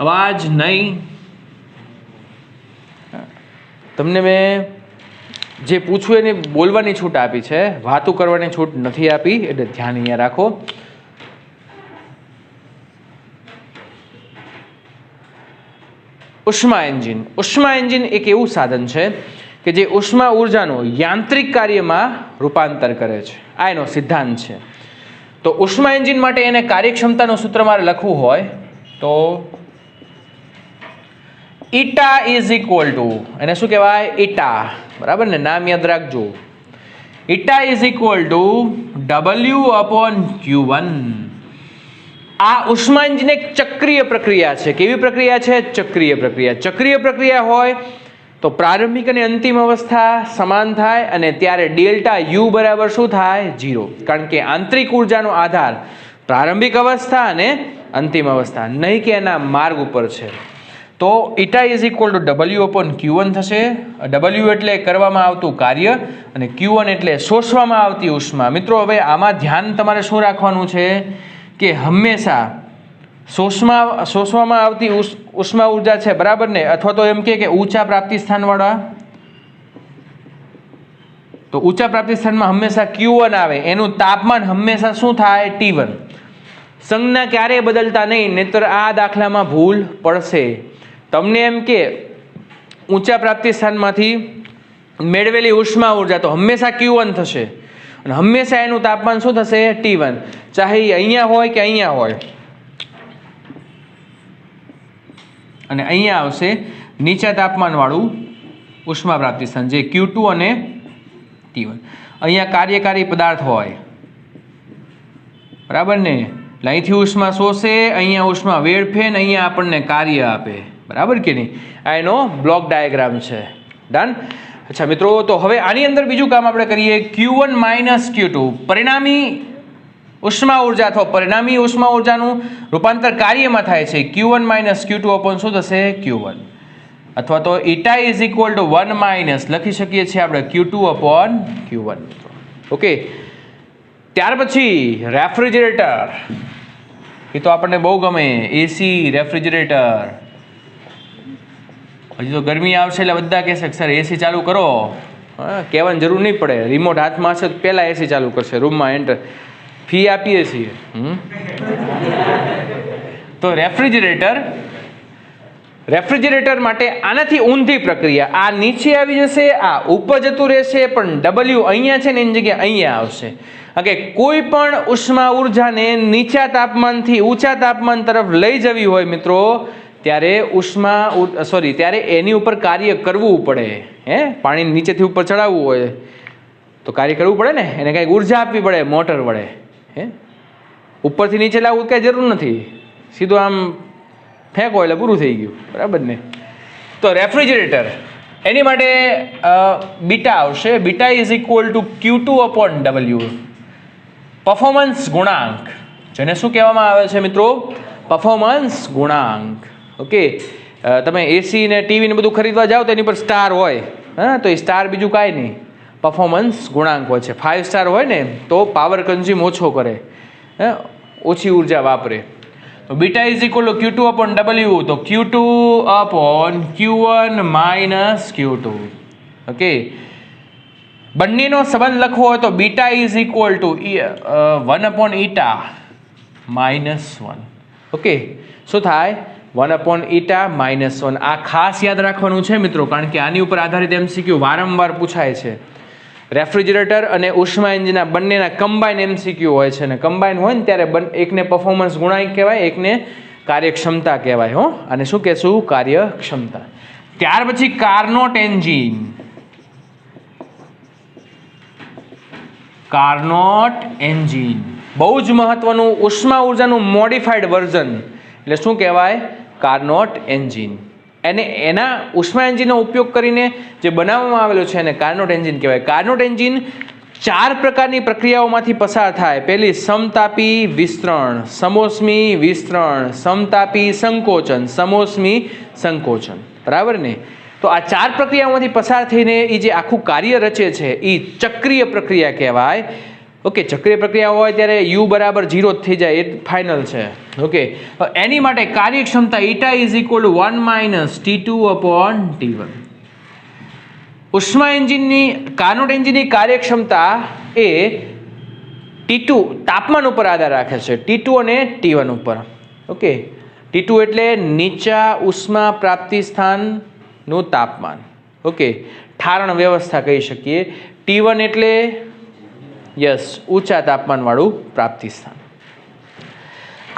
અવાજ નહીં. તમને મેં જે પૂછવું એની બોલવાની છૂટ આપી છે, વાતું કરવાની છૂટ નથી આપી, એટલે ધ્યાન અહીંયા રાખો. ઉષ્મા એન્જિન. ઉષ્મા એન્જિન એક એવું સાધન છે કે જે ઉષ્મા ઉર્જાનું યાંત્રિક કાર્યમાં રૂપાંતર કરે છે. આ એનો સિદ્ધાંત છે. તો ઉષ્મા એન્જિન માટે એને કાર્યક્ષમતાનું સૂત્ર મારે લખવું હોય તો ઈટા ઇઝ ઇક્વલ ટુ, એને શું કહેવાય? ઈટા. બરાબર ને? નામ યાદ રાખજો. Eta is equal two W/Q1. આ ઉષ્મા એન્જિન એક ચક્રીય પ્રક્રિયા છે. કેવી પ્રક્રિયા છે? ચક્રીય પ્રક્રિયા. ચક્રીય પ્રક્રિયા હોય તો પ્રારંભિક અને અંતિમ અવસ્થા સમાન થાય, અને ત્યારે ડેલ્ટા યુ બરાબર શું થાય? 0. કારણ કે આંતરિક ઉર્જાનો આધાર પ્રારંભિક અવસ્થા અને અંતિમ અવસ્થા, નહીં કે એના માર્ગ ઉપર છે. તો eta is equal two W/Q1 થશે. W એટલે કરવામાં આવતું કાર્ય અને Q1 એટલે શોષવામાં આવતી ઉષ્મા. મિત્રો હવે આમાં ધ્યાન તમારે શું રાખવાનું છે કે હંમેશા શોષવામાં આવતી ઉષ્મા ઉર્જા છે, બરાબર ને? અથવા તો એમ કે ઊંચા પ્રાપ્તિ સ્થાનવાળા, તો ઊંચા પ્રાપ્તિ સ્થાનમાં હંમેશા Q1 આવે, એનું તાપમાન હંમેશા શું થાય? T1. સંજ્ઞા ક્યારેય બદલતા નહીં, નહીતર આ દાખલામાં ભૂલ પડશે. તમને એમ કે ઊંચા પ્રાપ્તિ સ્થાનમાંથી મેળવેલી ઉષ્મા ઉર્જા તો હંમેશા Q1 થશે, અને હંમેશા એનું તાપમાન શું થશે? T1. ચાહે અહીંયા હોય કે અહીંયા હોય. અને અહીંયા આવશે નીચા તાપમાનવાળું ઉષ્મા પ્રાપ્તિ સ્થાન, જે Q2 અને T1. અહીંયા કાર્યકારી પદાર્થ હોય, બરાબર ને? અહીંથી ઉષ્મા શોષે, અહીંયા ઉષ્મા વેડફે, ને અહીંયા આપણને કાર્ય આપે, બરાબર કે નહીં? આ એનો બ્લોક ડાયાગ્રામ છે. ડન. અચ્છા મિત્રો, તો હવે આની અંદર બીજું કામ આપણે કરીએ. Q1 - Q2 પરિણામી ઉષ્મા ઉર્જા અથવા પરિણામી ઉષ્મા ઉર્જાનું રૂપાંતર કાર્યમાં થાય છે. Q1 - Q2 અપોન શું થશે? Q1. અથવા તો ઈટા ઇઝ ઇક્વલ ટુ 1 - લખી શકીએ છીએ આપણે Q2/Q1. ઓકે. ત્યાર પછી રેફ્રિજરેટર. એ તો આપણને બહુ ગમે. એસી, રેફ્રિજરેટર. હજી તો ગરમી આવશે એટલે બધા કહેશે સર એસી ચાલુ કરો. હા, કહેવાની જરૂર નહીં પડે. રિમોટ હાથમાં હશે તો પહેલાં એસી ચાલુ કરશે રૂમમાં એન્ટર. ફી આપીએ છીએ. તો રેફ્રિજરેટર માટે આનાથી ઊંધી પ્રક્રિયા. આ નીચે આવી જશે, આ ઉપર જતું રહેશે, પણ W અહીંયા છે ને એની જગ્યાએ અહીંયા આવશે. કે કોઈ પણ ઉષ્મા ઉર્જાને નીચા તાપમાનથી ઊંચા તાપમાન તરફ લઈ જવી હોય મિત્રો, ત્યારે ત્યારે એની ઉપર કાર્ય કરવું પડે. પાણી નીચેથી ઉપર ચડાવવું હોય તો કાર્ય કરવું પડે ને, એને કંઈક ઉર્જા આપવી પડે મોટર વડે. ઉપરથી નીચે લાવવું કંઈ જરૂર નથી, સીધું આમ ફેંકો એટલે પૂરું થઈ ગયું, બરાબર ને? તો રેફ્રિજરેટર એની માટે બીટા આવશે. Beta is equal two Q2/W. Performance ગુણાંક, જેને શું કહેવામાં આવે છે મિત્રો? પરફોર્મન્સ ગુણાંક. ઓકે. તમે એસી ને ટીવી ને બધું ખરીદવા જાઓ તો એની પર સ્ટાર હોય. હા, તો એ સ્ટાર બીજું કાંઈ નહીં, પરફોર્મન્સ ગુણાંક હોય છે. 5 સ્ટાર હોય ને તો પાવર કન્ઝ્યુમ ઓછો કરે, ઓછી ઉર્જા વાપરે. તો beta is equal two Q2/W. તો Q2/Q1 - Q2. ઓકે. બંનેનો સંબંધ લખવો હોય તો beta is equal two 1/ηta -1. Okay. શું થાય? 1/ηta -1. આ ખાસ યાદ રાખવાનું છે મિત્રો, કારણ કે આની ઉપર આધારિત MCQ વારંવાર પૂછાય છે. રેફ્રિજરેટર અને ઉષ્મા એન્જિનના બંનેના કમ્બાઈન MCQ હોય છે, અને કમ્બાઈન હોય ને ત્યારે એકને પરફોર્મન્સ ગુણાંક કહેવાય, એકને કાર્યક્ષમતા કહેવાય. અને શું કહેશું? કાર્યક્ષમતા. ત્યાર પછી કાર્નોટ એન્જિન. કાર્નોટ એન્જિન બહુ જ મહત્વનું ઉષ્મા ઉર્જાનું મોડિફાઈડ વર્ઝન, એટલે શું કહેવાય? Carnot engine. એના ઉષ્મા એન્જિનનો ઉપયોગ કરીને જે બનાવવામાં આવેલું છે એને કાર્નોટ એન્જિન કહેવાય. કાર્નોટ એન્જિન 4 પ્રકારની પ્રક્રિયાઓમાંથી પસાર થાય. પહેલી સમતાપી વિસ્તરણ, સમોષ્મી વિસ્તરણ, સમતાપી સંકોચન, સમોષ્મી સંકોચન, બરાબર ને? તો આ 4 પ્રક્રિયાઓમાંથી પસાર થઈને એ જે આખું કાર્ય રચે છે એ ચક્રીય પ્રક્રિયા કહેવાય. ઓકે, ચક્રીય પ્રક્રિયા હોય ત્યારે યુ બરાબર 0 થઈ જાય એ ફાઇનલ છે. ઓકે, એની માટે કાર્યક્ષમતા eta is equal to 1 minus T2 upon T1. ઉષ્મા એન્જિનની કાર્નોટ એન્જિનની કાર્યક્ષમતા એ T2 તાપમાન ઉપર આધાર રાખે છે, T2 અને T1 ઉપર. ઓકે, T2 એટલે નીચા ઉષ્મા પ્રાપ્તિ સ્થાનનું તાપમાન. ઓકે, ઠારણ વ્યવસ્થા કહી શકીએ. T1 એટલે યસ ઊંચા તાપમાનવાળું પ્રાપ્તિ સ્થાન.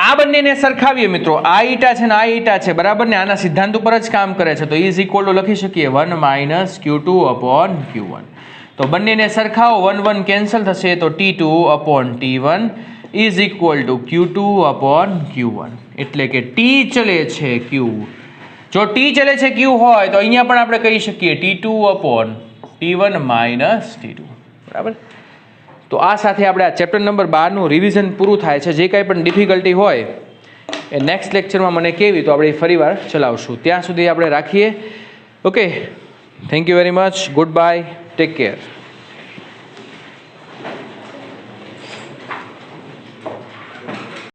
આ બંનેને સરખાવીએ મિત્રો, આ ઈટા છે ને આ ઈટા છે બરાબર ને, આના સિદ્ધાંત ઉપર જ કામ કરે છે, તો ઇઝ ઇક્વલ ટુ લખી શકીએ 1 માઇનસ Q2 અપોન Q1. તો બંનેને સરખાવો, 1 1 કેન્સલ થશે, તો T2 upon T1 is equal two Q2 upon Q1. એટલે કે T ચલે છે Q, જો T ચલે છે Q હોય તો અહીંયા પણ આપણે કહી શકીએ T2 upon T1 minus T2. બરાબર. તો આ સાથે આપણે આ ચેપ્ટર નંબર 12નું રિવિઝન પૂરું થાય છે. જે કાંઈ પણ ડિફિકલ્ટી હોય એ નેક્સ્ટ લેક્ચરમાં મને કહેવી તો આપણે ફરીવાર ચલાવશું. ત્યાં સુધી આપણે રાખીએ. Okay, thank you very much. Good bye, take care.